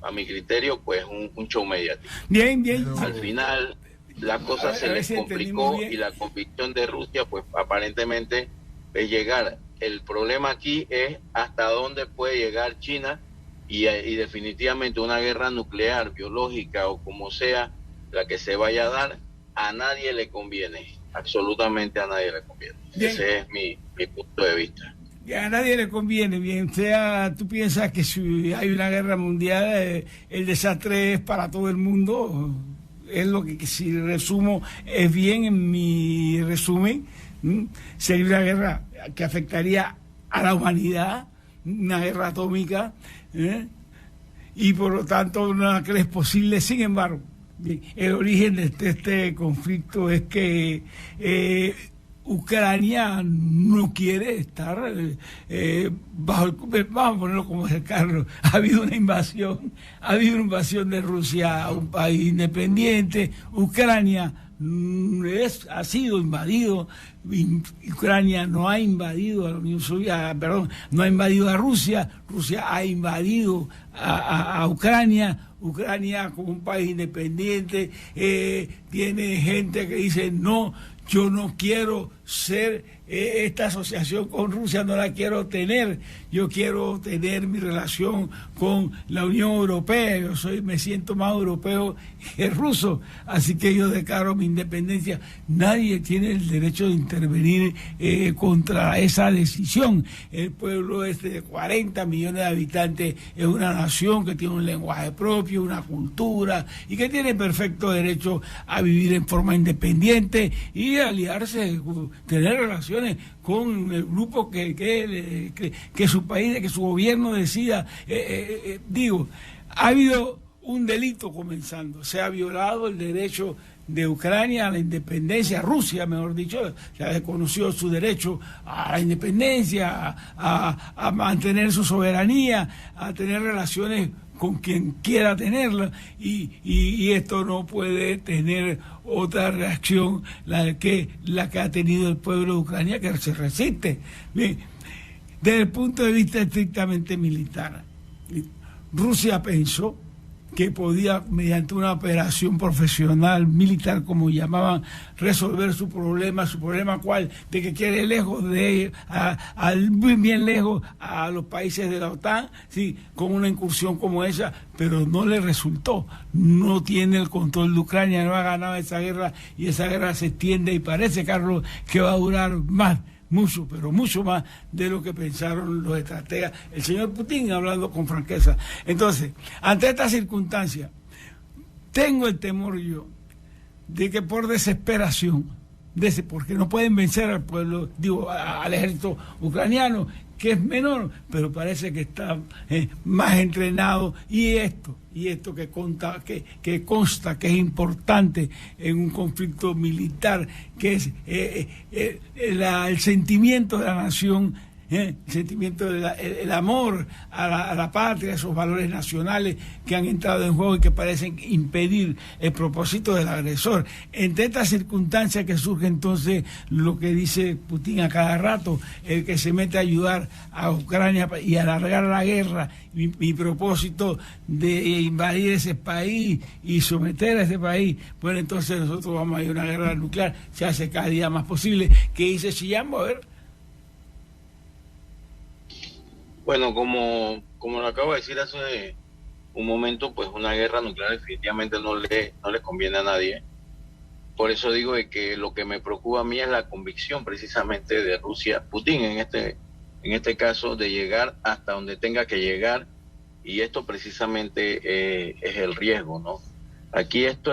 a mi criterio, pues un show mediático. Bien. Al final la cosa se les complicó, y la convicción de Rusia, pues aparentemente es llegar. El problema aquí es hasta dónde puede llegar China, y definitivamente una guerra nuclear, biológica o como sea la que se vaya a dar, a nadie le conviene, absolutamente a nadie le conviene. Bien. Ese es mi punto de vista. A nadie le conviene, bien. O sea, tú piensas que si hay una guerra mundial, el desastre es para todo el mundo. Es lo que si resumo, es bien en mi resumen. Sería una guerra que afectaría a la humanidad, una guerra atómica, y por lo tanto no es posible. Sin embargo, bien, el origen de este conflicto es que Ucrania no quiere estar bajo el, vamos a ponerlo como es Carlos, ha habido una invasión de Rusia a un país independiente. Ucrania ha sido invadido. Ucrania no ha invadido a la Unión Soviética, no ha invadido a Rusia. Rusia ha invadido a Ucrania. Ucrania, como un país independiente, tiene gente que dice no, yo no quiero ser esta asociación con Rusia, no la quiero tener. Yo quiero tener mi relación con la Unión Europea. Me siento más europeo que ruso, así que yo declaro mi independencia. Nadie tiene el derecho de intervenir contra esa decisión. El pueblo de 40 millones de habitantes es una nación que tiene un lenguaje propio, una cultura, y que tiene perfecto derecho a vivir en forma independiente y aliarse, tener relaciones con el grupo que su país, que su gobierno decida. Ha habido un delito comenzando, se ha violado el derecho de Ucrania a la independencia, Rusia, mejor dicho, se ha desconocido su derecho a la independencia, a mantener su soberanía, a tener relaciones con quien quiera tenerla, y esto no puede tener otra reacción la que ha tenido el pueblo de Ucrania, que se resiste. Bien, desde el punto de vista estrictamente militar, Rusia pensó que podía, mediante una operación profesional, militar, como llamaban, resolver su problema cuál, de que quiere lejos de bien lejos a los países de la OTAN, sí, con una incursión como esa, pero no le resultó. No tiene el control de Ucrania, no ha ganado esa guerra, y esa guerra se extiende y parece, Carlos, que va a durar más, mucho, pero mucho más de lo que pensaron los estrategas. El señor Putin hablando con franqueza. Entonces, ante esta circunstancia, tengo el temor yo de que por desesperación, porque no pueden vencer al pueblo, al ejército ucraniano, que es menor, pero parece que está más entrenado, y esto que consta que es importante en un conflicto militar, que es el sentimiento de la nación, el sentimiento el amor a la patria, esos valores nacionales que han entrado en juego y que parecen impedir el propósito del agresor. Entre estas circunstancias que surge entonces lo que dice Putin a cada rato, el que se mete a ayudar a Ucrania y alargar la guerra, mi propósito de invadir ese país y someter a ese país, bueno, entonces nosotros vamos a ir a una guerra nuclear, se hace cada día más posible. ¿Qué dice Chillambo? A ver. Bueno, como lo acabo de decir hace un momento, pues una guerra nuclear definitivamente no le conviene a nadie. Por eso digo de que lo que me preocupa a mí es la convicción precisamente de Rusia, Putin en este caso, de llegar hasta donde tenga que llegar, y esto precisamente es el riesgo, ¿no? Aquí esta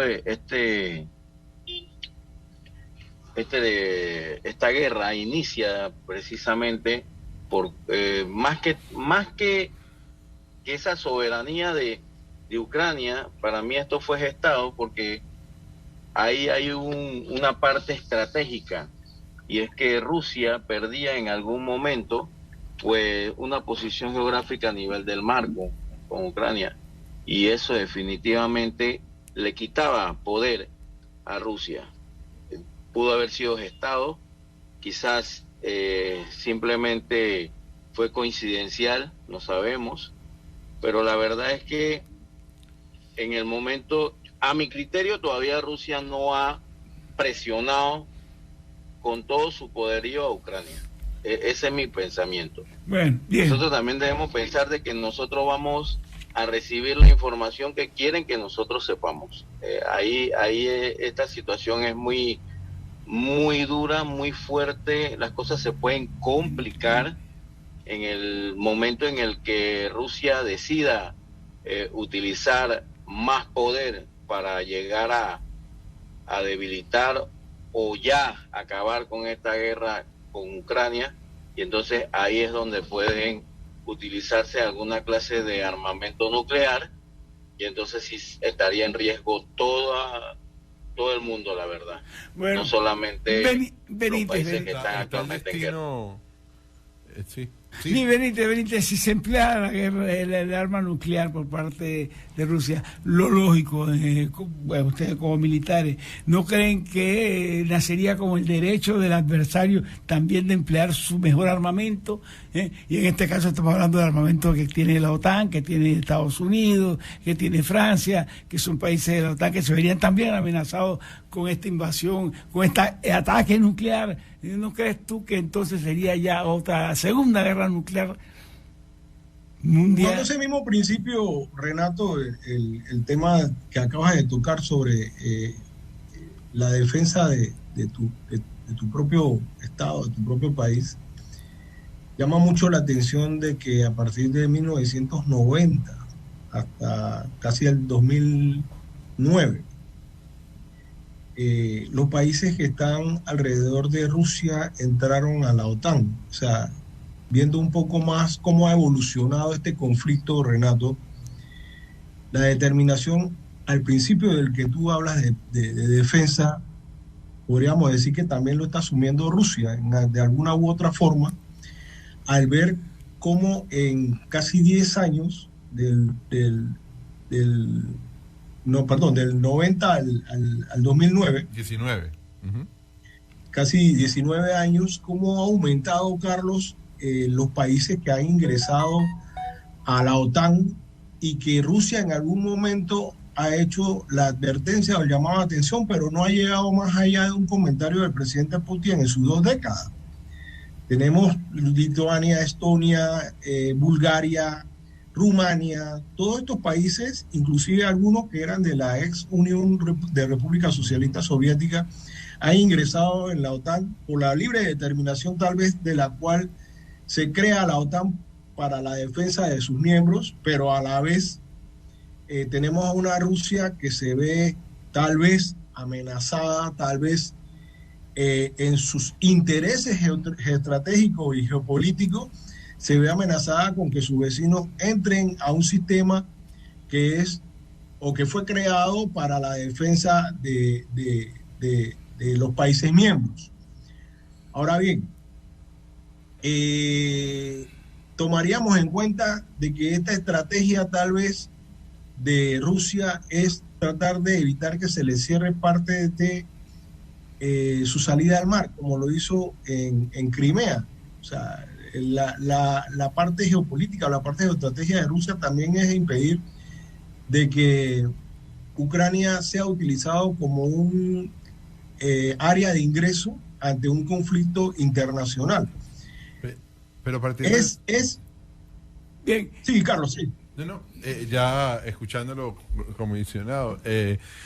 guerra inicia precisamente por más que esa soberanía de Ucrania. Para mí esto fue gestado porque ahí hay una parte estratégica, y es que Rusia perdía en algún momento pues una posición geográfica a nivel del mar con Ucrania, y eso definitivamente le quitaba poder a Rusia. Pudo haber sido gestado, quizás simplemente fue coincidencial, no sabemos, pero la verdad es que en el momento, a mi criterio, todavía Rusia no ha presionado con todo su poderío a Ucrania. Ese es mi pensamiento. Bueno, bien. Nosotros también debemos pensar de que nosotros vamos a recibir la información que quieren que nosotros sepamos. Ahí esta situación es muy dura, muy fuerte. Las cosas se pueden complicar en el momento en el que Rusia decida utilizar más poder para llegar a debilitar o ya acabar con esta guerra con Ucrania, y entonces ahí es donde pueden utilizarse alguna clase de armamento nuclear, y entonces sí estaría en riesgo todo el mundo, la verdad. Bueno, no solamente los países que están actualmente en guerra. Sí. Sí, Benítez, si se empleara la guerra, el arma nuclear por parte de Rusia, lo lógico, bueno, ustedes como militares, ¿no creen que nacería como el derecho del adversario también de emplear su mejor armamento? Y en este caso estamos hablando del armamento que tiene la OTAN, que tiene Estados Unidos, que tiene Francia, que son países de la OTAN que se verían también amenazados con esta invasión, con este ataque nuclear. ¿No crees tú que entonces sería ya otra segunda guerra nuclear mundial? Con ese mismo principio, Renato, el tema que acabas de tocar sobre la defensa de tu propio estado, de tu propio país, llama mucho la atención de que a partir de 1990 hasta casi el 2009, los países que están alrededor de Rusia entraron a la OTAN. O sea, viendo un poco más cómo ha evolucionado este conflicto, Renato, la determinación al principio del que tú hablas de defensa, podríamos decir que también lo está asumiendo Rusia de alguna u otra forma, al ver cómo en casi 10 años del 90 al 2009. 19. Uh-huh. Casi 19 años, cómo ha aumentado, Carlos, los países que han ingresado a la OTAN y que Rusia en algún momento ha hecho la advertencia o el llamado de atención, pero no ha llegado más allá de un comentario del presidente Putin en sus 2 décadas. Tenemos Lituania, Estonia, Bulgaria, Rumania, todos estos países, inclusive algunos que eran de la ex Unión de República Socialista Soviética, han ingresado en la OTAN por la libre determinación tal vez de la cual se crea la OTAN para la defensa de sus miembros, pero a la vez tenemos a una Rusia que se ve tal vez amenazada, tal vez en sus intereses estratégicos y geopolíticos, se ve amenazada con que sus vecinos entren a un sistema que es o que fue creado para la defensa de los países miembros. Ahora bien, tomaríamos en cuenta de que esta estrategia tal vez de Rusia es tratar de evitar que se le cierre parte de su salida al mar, como lo hizo en Crimea. O sea, la parte geopolítica, la parte geoestrategia de Rusia también es impedir de que Ucrania sea utilizado como un área de ingreso ante un conflicto internacional. Pero es bien. Sí, Carlos, sí. Ya escuchándolo comisionado,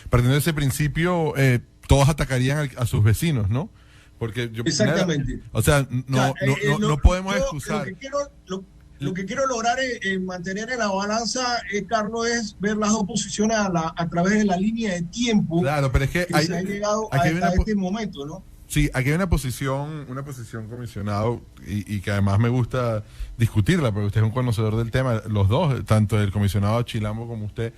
partiendo de ese principio, todos atacarían a sus vecinos, ¿no? Porque exactamente. No podemos excusar. Lo que quiero lograr es mantener en la balanza, Carlos, es ver las dos posiciones a través de la línea de tiempo. Claro, pero es que se ha llegado hasta este momento, ¿no? Sí, aquí hay una posición comisionado y que además me gusta discutirla, porque usted es un conocedor del tema, los dos, tanto el comisionado Chilambo como usted,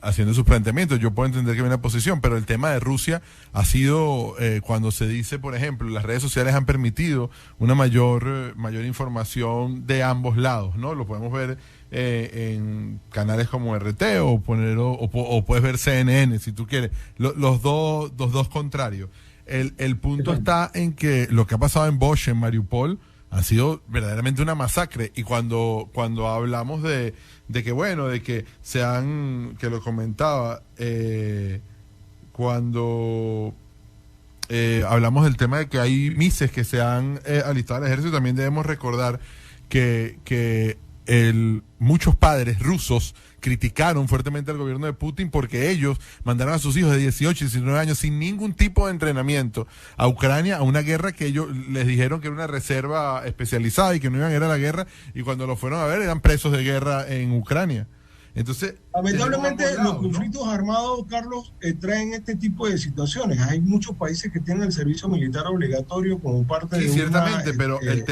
haciendo sus planteamientos. Yo puedo entender que hay una posición, pero el tema de Rusia ha sido, cuando se dice, por ejemplo, las redes sociales han permitido una mayor información de ambos lados, ¿no? Lo podemos ver en canales como RT o puedes ver CNN si tú quieres, los dos contrarios. El punto está en que lo que ha pasado en Bosch, en Mariupol, ha sido verdaderamente una masacre. Y cuando hablamos de que, bueno, de que que lo comentaba, cuando hablamos del tema de que hay mises que se han alistado al ejército, también debemos recordar que muchos padres rusos criticaron fuertemente al gobierno de Putin porque ellos mandaron a sus hijos de 18 y 19 años sin ningún tipo de entrenamiento a Ucrania, a una guerra que ellos les dijeron que era una reserva especializada y que no iban a ir a la guerra, y cuando lo fueron a ver eran presos de guerra en Ucrania. Entonces, lamentablemente los conflictos armados, Carlos, traen este tipo de situaciones. Hay muchos países que tienen el servicio militar obligatorio como parte de ciertamente, pero el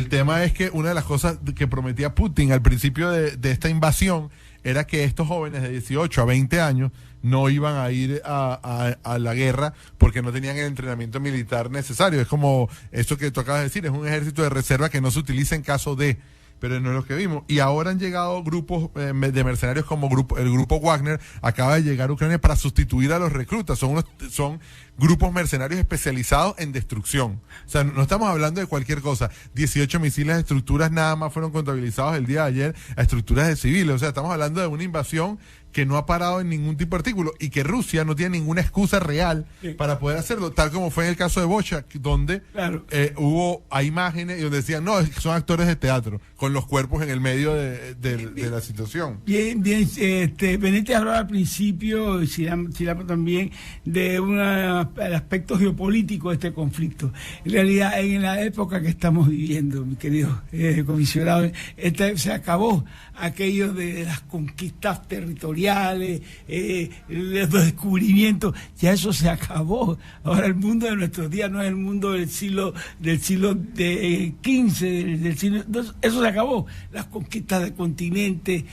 tema es que una de las cosas que prometía Putin al principio de esta invasión era que estos jóvenes de 18 a 20 años no iban a ir a la guerra porque no tenían el entrenamiento militar necesario. Es como eso que tú acabas de decir, es un ejército de reserva que no se utiliza en caso de... Pero no es lo que vimos. Y ahora han llegado grupos de mercenarios como el grupo Wagner, acaba de llegar a Ucrania para sustituir a los reclutas. Son grupos mercenarios especializados en destrucción. O sea, no estamos hablando de cualquier cosa. 18 misiles de estructuras nada más fueron contabilizados el día de ayer a estructuras de civiles. O sea, estamos hablando de una invasión que no ha parado en ningún tipo de artículo y que Rusia no tiene ninguna excusa real para poder hacerlo, tal como fue en el caso de Bocha, donde hay imágenes y donde decían, no, son actores de teatro, con los cuerpos en el medio de la situación. Bien, Benítez hablaba al principio, y Silamo también, de el aspecto geopolítico de este conflicto. En realidad, en la época que estamos viviendo, mi querido comisionado, se acabó aquello de las conquistas territoriales, los descubrimientos, ya eso se acabó. Ahora el mundo de nuestros días no es el mundo del siglo XV, del siglo, eso se acabó. Las conquistas de continentes,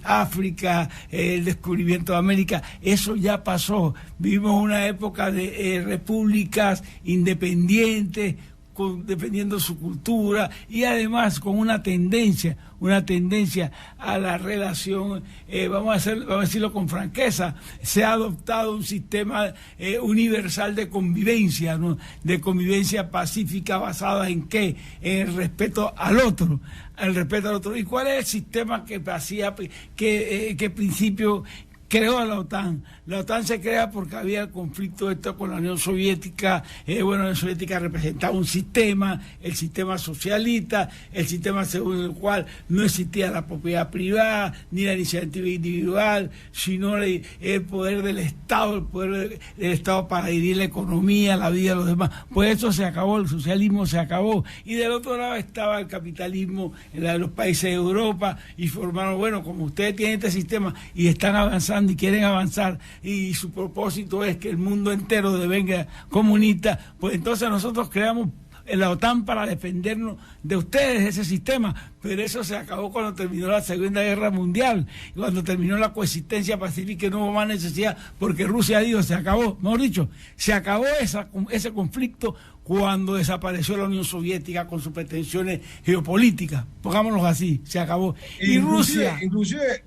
África, el descubrimiento de América, eso ya pasó. Vivimos una época de repúblicas independientes defendiendo su cultura y además con una tendencia a la relación, vamos a decirlo con franqueza, se ha adoptado un sistema universal de convivencia, ¿no? De convivencia pacífica basada en ¿qué? En el respeto al otro. ¿Y cuál es el sistema que principio creó la OTAN? La OTAN se crea porque había el conflicto con la Unión Soviética. La Unión Soviética representaba un sistema, el sistema socialista, el sistema según el cual no existía la propiedad privada ni la iniciativa individual, sino el poder del Estado, el poder del Estado para dirigir la economía, la vida de los demás. Pues eso se acabó, el socialismo se acabó. Y del otro lado estaba el capitalismo en los países de Europa y formaron, como ustedes tienen este sistema y están avanzando y quieren avanzar y su propósito es que el mundo entero devenga comunista, pues entonces nosotros creamos la OTAN para defendernos de ustedes, ese sistema, pero eso se acabó cuando terminó la Segunda Guerra Mundial, y cuando terminó la coexistencia pacífica y no hubo más necesidad, porque Rusia dijo, se acabó, mejor dicho, se acabó ese conflicto cuando desapareció la Unión Soviética con sus pretensiones geopolíticas, pongámoslo así, se acabó. Y Rusia... Inclusive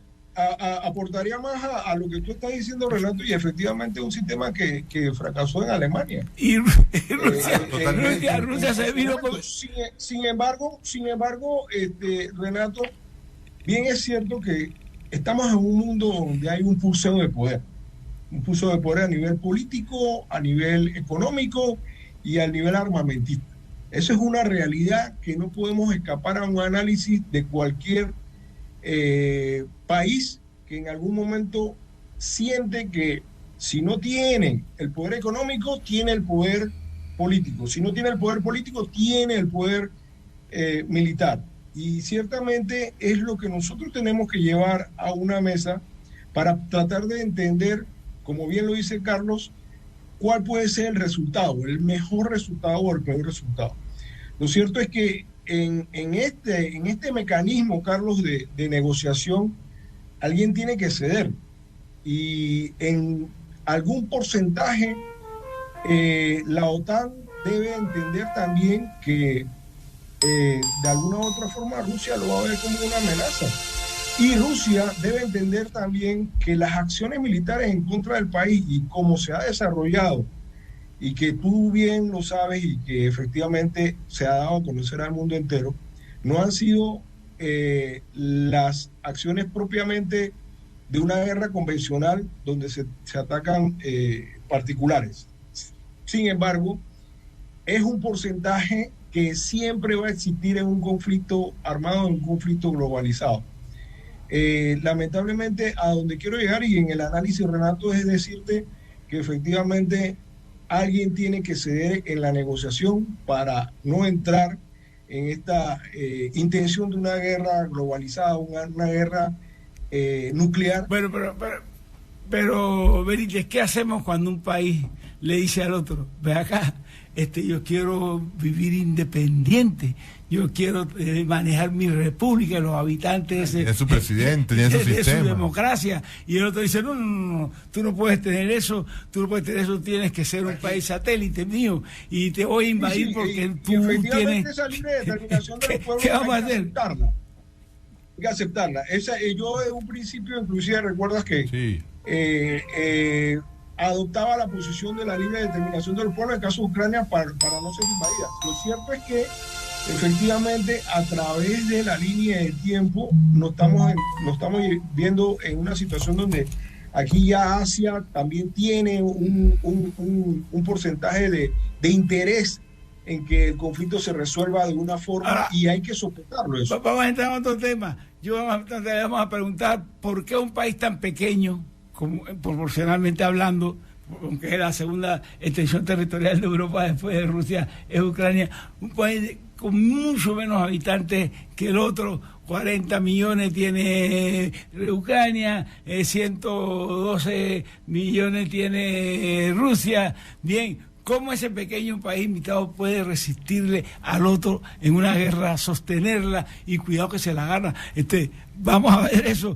aportaría más a lo que tú estás diciendo, Renato, y efectivamente un sistema que fracasó en Alemania. Y Rusia se vino con... Sin embargo, Renato, bien es cierto que estamos en un mundo donde hay un pulseo de poder a nivel político, a nivel económico y a nivel armamentista. Eso es una realidad que no podemos escapar a un análisis de cualquier país que en algún momento siente que si no tiene el poder económico, tiene el poder político. Si no tiene el poder político, tiene el poder militar. Y ciertamente es lo que nosotros tenemos que llevar a una mesa para tratar de entender, como bien lo dice Carlos, cuál puede ser el resultado, el mejor resultado o el peor resultado. Lo cierto es que en este mecanismo, Carlos, de negociación, alguien tiene que ceder. Y en algún porcentaje, la OTAN debe entender también que de alguna u otra forma Rusia lo va a ver como una amenaza. Y Rusia debe entender también que las acciones militares en contra del país y cómo se ha desarrollado, y que tú bien lo sabes y que efectivamente se ha dado a conocer al mundo entero, no han sido las acciones propiamente de una guerra convencional donde se atacan particulares. Sin embargo, es un porcentaje que siempre va a existir en un conflicto armado, en un conflicto globalizado. Lamentablemente, a donde quiero llegar y en el análisis, Renato, es decirte que efectivamente alguien tiene que ceder en la negociación para no entrar en esta intención de una guerra globalizada, una guerra nuclear. Bueno, pero Benítez, ¿qué hacemos cuando un país le dice al otro, ve acá, yo quiero vivir independiente, yo quiero manejar mi república, los habitantes tiene su presidente, tiene su sistema, su democracia, y el otro dice, no, tú no puedes tener eso, tienes que ser un país satélite mío, y te voy a invadir porque tú tienes... Esa libre determinación de los pueblos ¿Qué vamos a hacer? Hay que aceptarla. Yo de un principio, inclusive, recuerdas que sí. Adoptaba la posición de la libre determinación del pueblo en el caso de Ucrania para no ser invadida. Lo cierto es que efectivamente a través de la línea del tiempo nos estamos viendo en una situación donde aquí ya Asia también tiene un porcentaje de interés en que el conflicto se resuelva de una forma y hay que soportarlo eso. Vamos a entrar en otro tema. Vamos a preguntar por qué un país tan pequeño, proporcionalmente hablando, aunque es la segunda extensión territorial de Europa después de Rusia, es Ucrania, un país con mucho menos habitantes que el otro. 40 millones tiene Ucrania, 112 millones tiene Rusia. Bien, ¿cómo ese pequeño país invitado puede resistirle al otro en una guerra, sostenerla y cuidado que se la gana? Vamos a ver eso.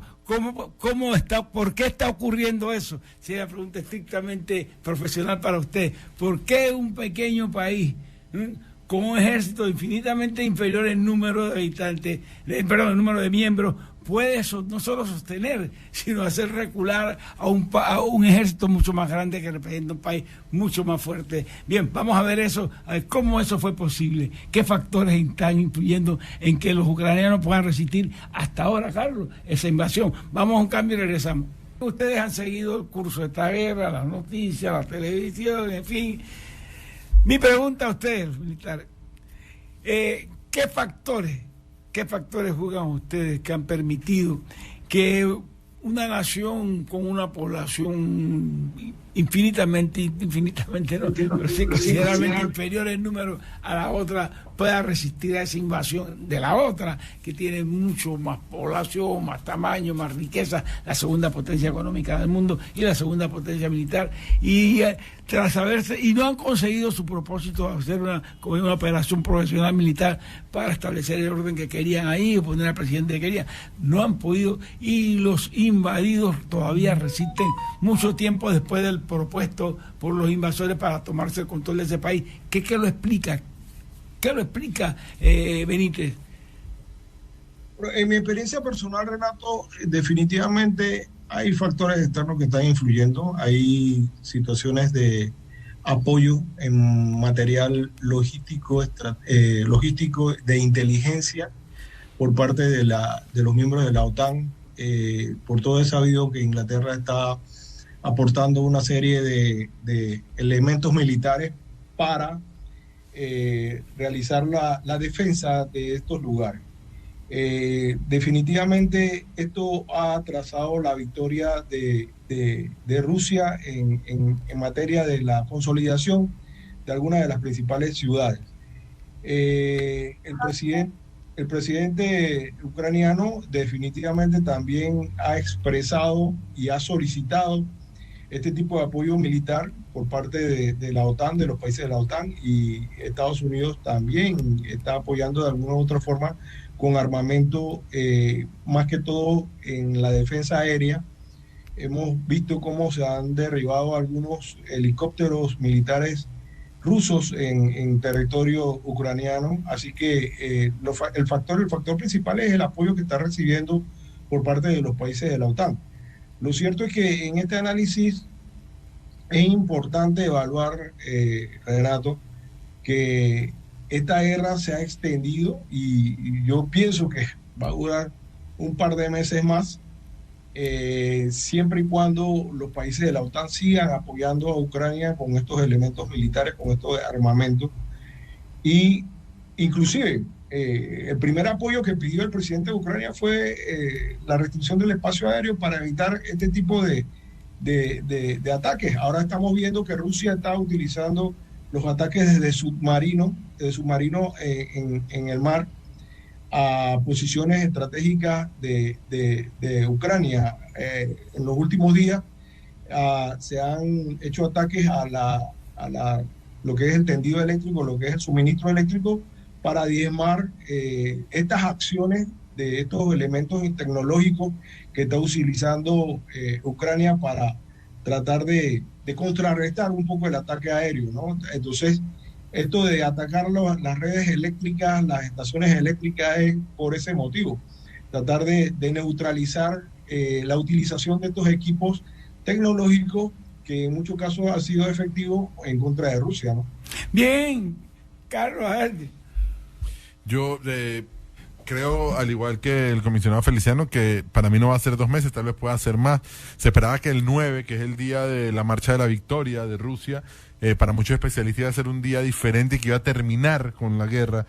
¿Cómo está? ¿Por qué está ocurriendo eso? Si es una pregunta estrictamente profesional para usted. ¿Por qué un pequeño país con un ejército infinitamente inferior en número de habitantes, en número de miembros, puede no solo sostener, sino hacer recular a un ejército mucho más grande que representa un país mucho más fuerte. Bien, vamos a ver eso, a ver cómo eso fue posible, qué factores están influyendo en que los ucranianos puedan resistir hasta ahora, Carlos, esa invasión. Vamos a un cambio y regresamos. Ustedes han seguido el curso de esta guerra, las noticias, la televisión, en fin. Mi pregunta a ustedes, militares, ¿qué factores juegan ustedes que han permitido que una nación con una población infinitamente no, pero sí considerablemente inferior en número a la otra pueda resistir a esa invasión de la otra, que tiene mucho más población, más tamaño, más riqueza, la segunda potencia económica del mundo y la segunda potencia militar, y tras haberse, y no han conseguido su propósito de hacer una operación profesional militar para establecer el orden que querían ahí, o poner al presidente que querían, no han podido, y los invadidos todavía resisten mucho tiempo después del propuesto por los invasores para tomarse el control de ese país. ¿Qué lo explica? ¿Qué lo explica Benítez? En mi experiencia personal, Renato, definitivamente hay factores externos que están influyendo. Hay situaciones de apoyo en material logístico, de inteligencia por parte de los miembros de la OTAN. Por todo es sabido que Inglaterra está aportando una serie de elementos militares para realizar la defensa de estos lugares. Definitivamente esto ha atrasado la victoria de Rusia en materia de la consolidación de algunas de las principales ciudades. El presidente ucraniano definitivamente también ha expresado y ha solicitado este tipo de apoyo militar por parte de la OTAN, de los países de la OTAN, y Estados Unidos también está apoyando de alguna u otra forma con armamento, más que todo en la defensa aérea. Hemos visto cómo se han derribado algunos helicópteros militares rusos en territorio ucraniano, así que el factor principal es el apoyo que está recibiendo por parte de los países de la OTAN. Lo cierto es que en este análisis es importante evaluar, Renato, que esta guerra se ha extendido y yo pienso que va a durar un par de meses más, siempre y cuando los países de la OTAN sigan apoyando a Ucrania con estos elementos militares, con estos armamentos. Y inclusive el primer apoyo que pidió el presidente de Ucrania fue la restricción del espacio aéreo para evitar este tipo de ataques. Ahora estamos viendo que Rusia está utilizando los ataques desde submarino en el mar a posiciones estratégicas de Ucrania. En los últimos días se han hecho ataques a lo que es el tendido eléctrico, lo que es el suministro eléctrico, para diezmar estas acciones de estos elementos tecnológicos que está utilizando Ucrania para tratar de contrarrestar un poco el ataque aéreo, ¿no? Entonces, esto de atacar las redes eléctricas, las estaciones eléctricas, es por ese motivo, tratar de neutralizar la utilización de estos equipos tecnológicos que en muchos casos ha sido efectivo en contra de Rusia, ¿no? Bien, Carlos, a ver. Yo creo, al igual que el comisionado Feliciano, que para mí no va a ser 2 meses, tal vez pueda ser más. Se esperaba que el 9, que es el día de la marcha de la victoria de Rusia, para muchos especialistas iba a ser un día diferente y que iba a terminar con la guerra,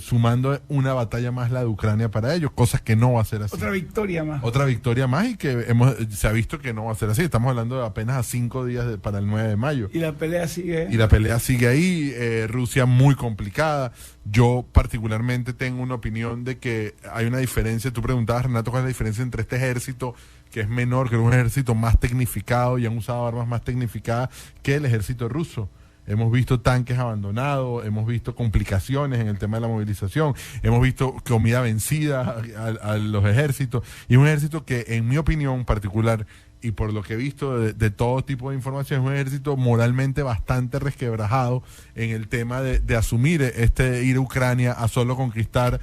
sumando una batalla más, la de Ucrania, para ellos, cosas que no va a ser así. Otra victoria más y que se ha visto que no va a ser así. Estamos hablando de apenas a 5 días para el 9 de mayo. Y la pelea sigue. Y la pelea sigue ahí. Rusia muy complicada. Yo particularmente tengo una opinión de que hay una diferencia. Tú preguntabas, Renato, cuál es la diferencia entre este ejército, que es menor, que es un ejército más tecnificado y han usado armas más tecnificadas, que el ejército ruso. Hemos visto tanques abandonados, hemos visto complicaciones en el tema de la movilización, hemos visto comida vencida a los ejércitos, y un ejército que, en mi opinión particular, y por lo que he visto de todo tipo de información, es un ejército moralmente bastante resquebrajado en el tema de asumir ir a Ucrania a solo conquistar,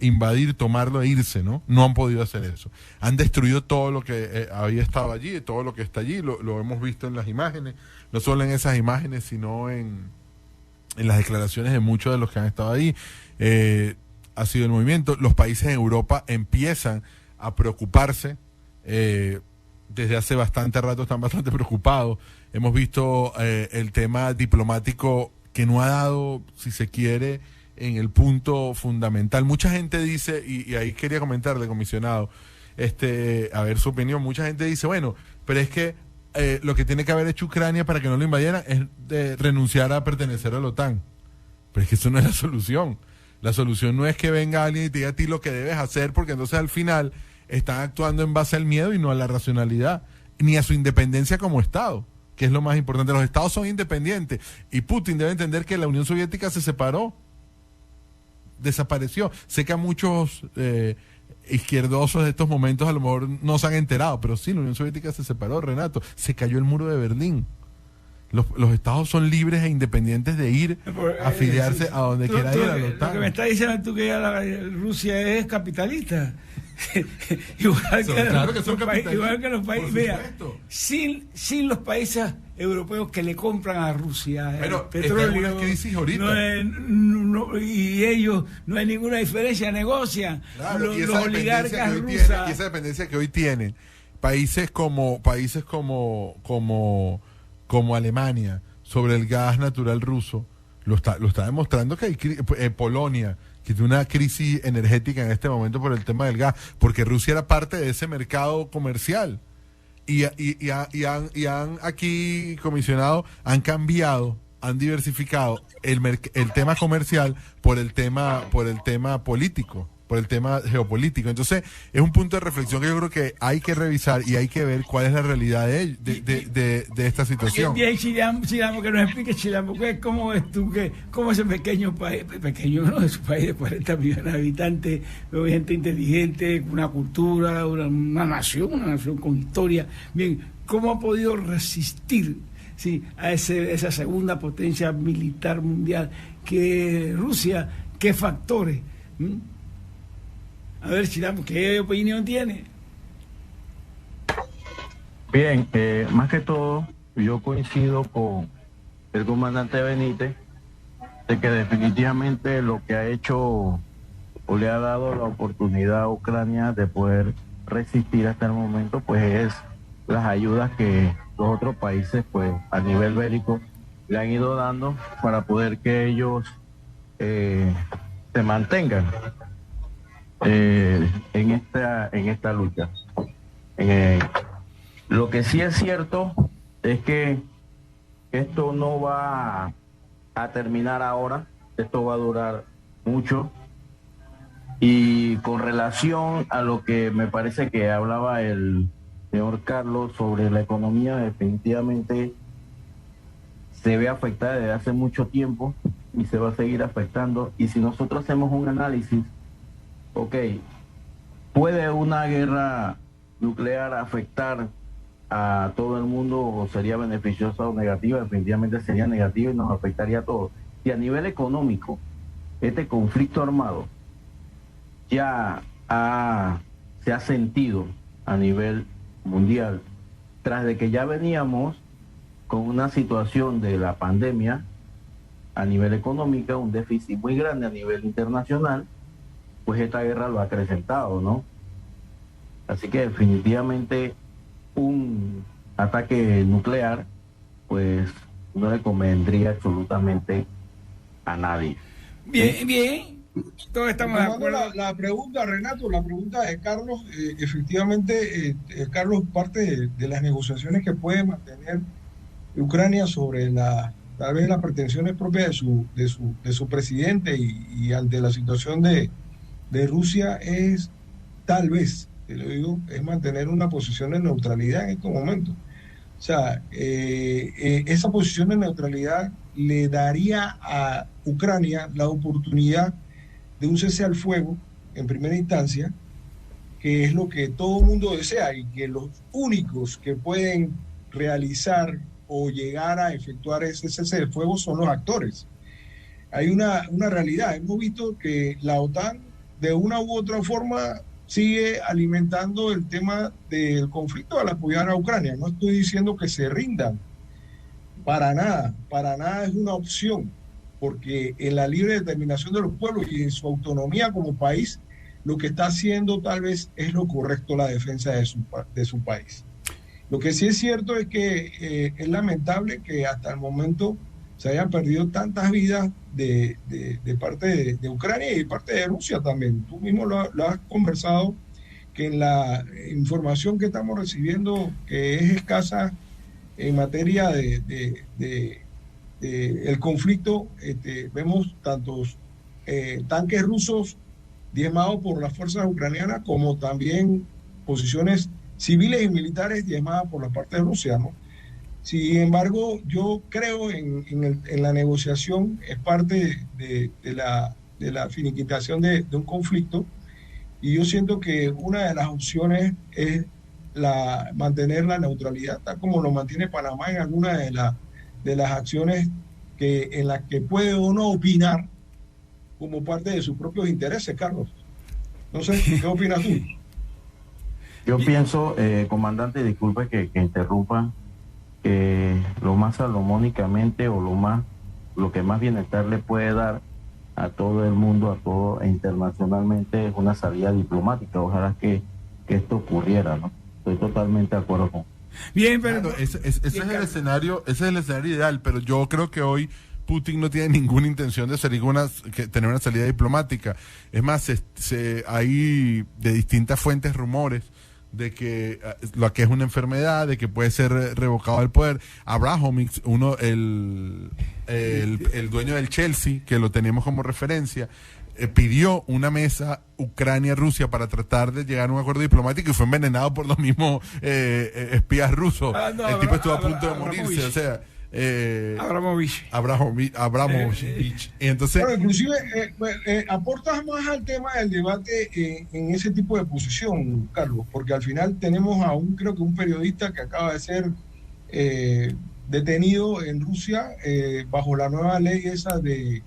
invadir, tomarlo e irse, ¿no? No han podido hacer eso. Han destruido todo lo que había estado allí, todo lo que está allí, lo hemos visto en las imágenes, no solo en esas imágenes, sino en las declaraciones de muchos de los que han estado ahí. Ha sido el movimiento. Los países en Europa empiezan a preocuparse, desde hace bastante rato están bastante preocupados. Hemos visto el tema diplomático que no ha dado, si se quiere, en el punto fundamental. Mucha gente dice, y ahí quería comentarle, comisionado, a ver su opinión, mucha gente dice, bueno, pero es que lo que tiene que haber hecho Ucrania para que no lo invadieran es renunciar a pertenecer a la OTAN. Pero es que eso no es la solución. La solución no es que venga alguien y te diga a ti lo que debes hacer, porque entonces al final están actuando en base al miedo y no a la racionalidad, ni a su independencia como Estado, que es lo más importante. Los Estados son independientes y Putin debe entender que la Unión Soviética se separó, desapareció. Sé que a muchos izquierdosos de estos momentos a lo mejor no se han enterado, pero sí, la Unión Soviética se separó, Renato, se cayó el muro de Berlín. Los estados son libres e independientes de ir a afiliarse a donde quiera ir a la OTAN. Lo que me está diciendo tú que Rusia es capitalista. Claro que son capitalistas. Igual que los países. Mira, sin los países europeos que le compran a Rusia petróleo. Hay una crisis ahorita. Y ellos no hay ninguna diferencia, negocian. Claro, los esa oligarcas rusos. Y esa dependencia que hoy tienen países como Alemania sobre el gas natural ruso, lo está demostrando que hay Polonia, que tiene una crisis energética en este momento por el tema del gas, porque Rusia era parte de ese mercado comercial. Y han aquí, comisionado, han cambiado, han diversificado el tema comercial por el tema político, por el tema geopolítico. Entonces, es un punto de reflexión que yo creo que hay que revisar y hay que ver cuál es la realidad de esta situación. Bien, Chilamo, que nos explique, Chilamo, ¿cómo ves tú cómo ese pequeño país, no, es un país de 40 millones de habitantes, gente inteligente, una cultura, una nación con historia, bien, cómo ha podido resistir, sí, a esa segunda potencia militar mundial que Rusia? ¿Qué factores? A ver, Chilamo, ¿qué opinión tiene? Bien, más que todo, yo coincido con el comandante Benítez de que definitivamente lo que ha hecho o le ha dado la oportunidad a Ucrania de poder resistir hasta el momento, pues es las ayudas que los otros países, pues a nivel bélico, le han ido dando para poder que ellos se mantengan en esta lucha. Lo que sí es cierto es que esto no va a terminar ahora, esto va a durar mucho. Y con relación a lo que me parece que hablaba el señor Carlos sobre la economía, definitivamente se ve afectada desde hace mucho tiempo y se va a seguir afectando. Y si nosotros hacemos un análisis, ¿puede una guerra nuclear afectar a todo el mundo o sería beneficiosa o negativa? Definitivamente sería negativa y nos afectaría a todos. Y a nivel económico, este conflicto armado ya se ha sentido a nivel mundial, tras de que ya veníamos con una situación de la pandemia a nivel económico, un déficit muy grande a nivel internacional, pues esta guerra lo ha acrecentado, ¿no? Así que definitivamente un ataque nuclear, pues no le convendría absolutamente a nadie. Bien, todos estamos de acuerdo. La pregunta, Renato, la pregunta de Carlos, efectivamente, Carlos, parte de las negociaciones que puede mantener Ucrania sobre tal vez las pretensiones propias de su presidente y ante la situación de Rusia es, tal vez, te lo digo, es mantener una posición de neutralidad en estos momentos. O sea, esa posición de neutralidad le daría a Ucrania la oportunidad de un cese al fuego en primera instancia que es lo que todo el mundo desea y que los únicos que pueden realizar o llegar a efectuar ese cese de fuego son los actores. Hay una realidad. Hemos visto que la OTAN de una u otra forma sigue alimentando el tema del conflicto al apoyar a Ucrania. No estoy diciendo que se rindan, para nada es una opción, porque en la libre determinación de los pueblos y en su autonomía como país, lo que está haciendo tal vez es lo correcto, la defensa de su país. Lo que sí es cierto es que es lamentable que hasta el momento se hayan perdido tantas vidas de parte de Ucrania y de parte de Rusia también. Tú mismo lo has conversado, que en la información que estamos recibiendo, que es escasa en materia de el conflicto, vemos tantos tanques rusos diezmados por las fuerzas ucranianas, como también posiciones civiles y militares diezmadas por la parte de Rusia, ¿no? Sin embargo, yo creo en la negociación, es parte de la finiquitación de un conflicto, y yo siento que una de las opciones es mantener la neutralidad, tal como lo mantiene Panamá en alguna de las acciones en las que puede o no opinar como parte de sus propios intereses, Carlos. No sé, ¿qué opinas tú? Yo pienso, comandante, disculpe que interrumpa, que lo más salomónicamente o lo que más bienestar le puede dar a todo el mundo, e internacionalmente, es una salida diplomática. Ojalá que esto ocurriera, ¿no? Estoy totalmente de acuerdo con. Bien, pero claro, ese es el escenario ideal, pero yo creo que hoy Putin no tiene ninguna intención de tener una salida diplomática. Es más, hay de distintas fuentes rumores de que lo que es una enfermedad, de que puede ser revocado del poder. Abramovich, el dueño del Chelsea, que lo tenemos como referencia, pidió una mesa Ucrania-Rusia para tratar de llegar a un acuerdo diplomático y fue envenenado por los mismos espías rusos. El tipo estuvo a punto de morirse, o sea... Abramovich. Y entonces, bueno, inclusive aportas más al tema del debate en ese tipo de posición, Carlos, porque al final tenemos creo que un periodista que acaba de ser detenido en Rusia bajo la nueva ley esa de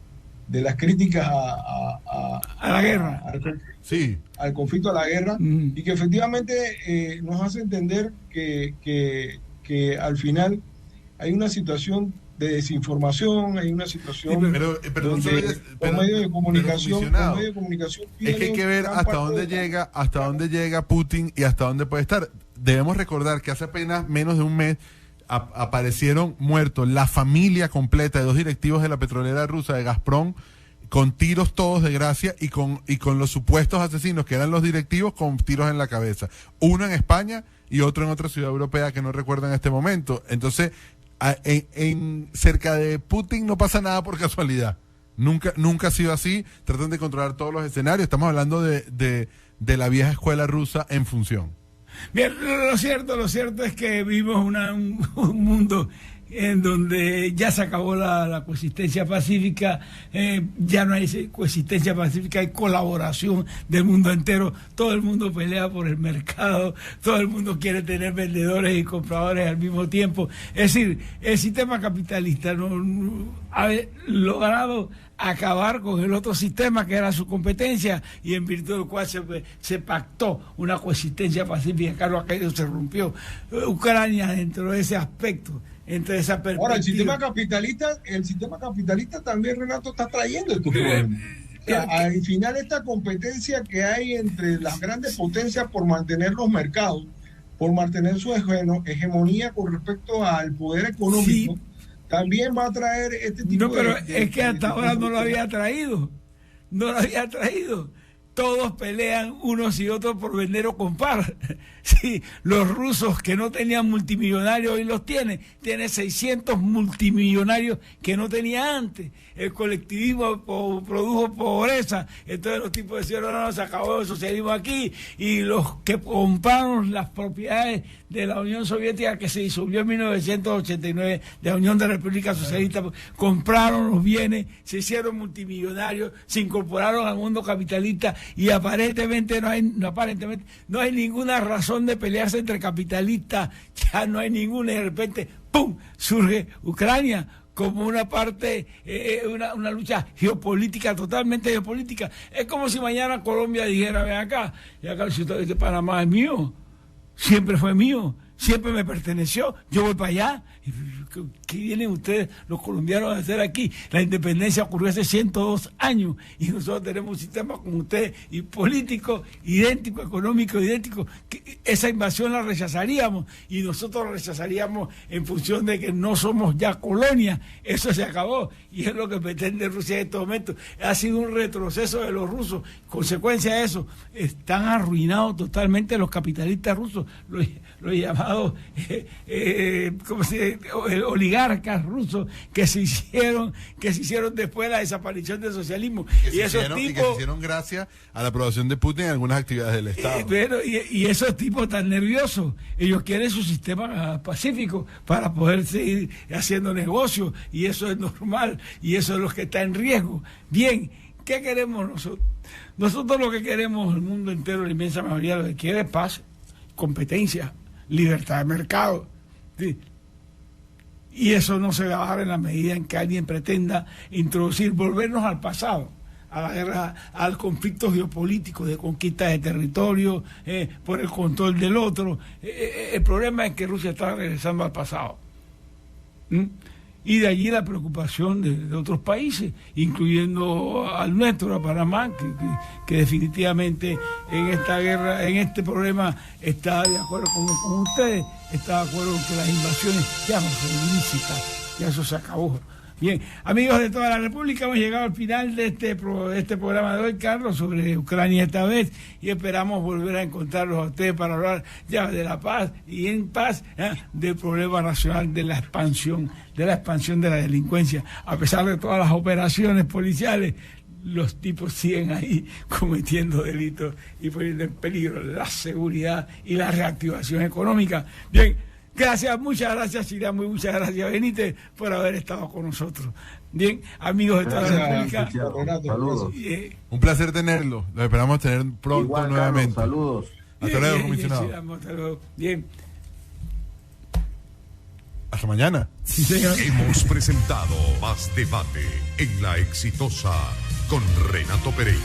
las críticas a la guerra, al conflicto, a la guerra, y que efectivamente nos hace entender que al final hay una situación de desinformación, hay una situación pero medios de comunicación es que hay que ver hasta dónde llega Putin y hasta dónde puede estar. Debemos recordar que hace apenas menos de un mes aparecieron muertos la familia completa de 2 directivos de la petrolera rusa, de Gazprom, con tiros todos de gracia, y con los supuestos asesinos que eran los directivos con tiros en la cabeza, uno en España y otro en otra ciudad europea que no recuerdo en este momento. Entonces, en cerca de Putin no pasa nada por casualidad. Nunca ha sido así. Tratan de controlar todos los escenarios. Estamos hablando de la vieja escuela rusa en función. Bien, lo cierto es que vivimos un mundo en donde ya se acabó la coexistencia pacífica, ya no hay coexistencia pacífica, hay colaboración del mundo entero, todo el mundo pelea por el mercado, todo el mundo quiere tener vendedores y compradores al mismo tiempo. Es decir, el sistema capitalista no ha logrado acabar con el otro sistema que era su competencia, y en virtud del cual se pactó una coexistencia pacífica. Carlos, aquello se rompió. Ucrania, dentro de ese aspecto, entre esa perspectiva. Ahora, el sistema capitalista también, Renato, está trayendo estos problemas. Al final, esta competencia que hay entre las grandes potencias por mantener los mercados, por mantener su hegemonía con respecto al poder económico, también va a traer este tipo de... No, pero es que hasta ahora no lo había traído. Todos pelean unos y otros por vender o comprar. Sí, los rusos que no tenían multimillonarios hoy los tienen. Tiene 600 multimillonarios que no tenía antes. El colectivismo produjo pobreza. Entonces los tipos decían, no, se acabó el socialismo aquí. Y los que compraron las propiedades de la Unión Soviética, que se disolvió en 1989, de la Unión de Repúblicas Socialistas, compraron los bienes, se hicieron multimillonarios, se incorporaron al mundo capitalista y aparentemente no hay ninguna razón de pelearse entre capitalistas, ya no hay ninguna, y de repente, ¡pum!, surge Ucrania como una parte, una lucha geopolítica, totalmente geopolítica. Es como si mañana Colombia dijera, ven acá, y acá el Panamá es mío, siempre fue mío, siempre me perteneció, yo voy para allá. ¿Qué vienen ustedes, los colombianos, a hacer aquí? La independencia ocurrió hace 102 años y nosotros tenemos un sistema como ustedes, y político idéntico, económico idéntico. Esa invasión la rechazaríamos y nosotros la rechazaríamos en función de que no somos ya colonia. Eso se acabó y es lo que pretende Rusia en estos momentos. Ha sido un retroceso de los rusos. Consecuencia de eso, están arruinados totalmente los capitalistas rusos, los llamados ¿cómo se dice? Oligarcas rusos que se hicieron después de la desaparición del socialismo, y esos tipos, y que se hicieron gracias a la aprobación de Putin en algunas actividades del Estado. Y esos tipos tan nerviosos, ellos quieren su sistema pacífico para poder seguir haciendo negocios, y eso es normal, y eso es lo que está en riesgo. Bien, ¿qué queremos nosotros? Nosotros lo que queremos, el mundo entero, la inmensa mayoría, lo que quiere es paz, competencia, libertad de mercado, ¿sí? Y eso no se va a dar en la medida en que alguien pretenda volvernos al pasado, a la guerra, al conflicto geopolítico de conquista de territorio, por el control del otro. El problema es que Rusia está regresando al pasado. Y de allí la preocupación de otros países, incluyendo al nuestro, a Panamá, que definitivamente en esta guerra, en este problema, está de acuerdo con ustedes, está de acuerdo en que las invasiones ya no son ilícitas, ya eso se acabó. Bien, amigos de toda la República, hemos llegado al final de este programa de hoy, Carlos, sobre Ucrania esta vez, y esperamos volver a encontrarlos a ustedes para hablar ya de la paz y en paz, del problema nacional de la expansión de la delincuencia. A pesar de todas las operaciones policiales, los tipos siguen ahí cometiendo delitos y poniendo en peligro la seguridad y la reactivación económica. Bien, gracias, muchas gracias, Chiriamo, y muchas gracias, Benítez, por haber estado con nosotros. Bien, amigos de toda la República. Saludos. Un placer tenerlo. Lo esperamos tener pronto. Igual, nuevamente. Carlos, saludos. Hasta luego, comisionado. Chiriamo, hasta luego. Bien. Hasta mañana. Sí, señor. Hemos presentado Más Debate en La Exitosa con Renato Pereira.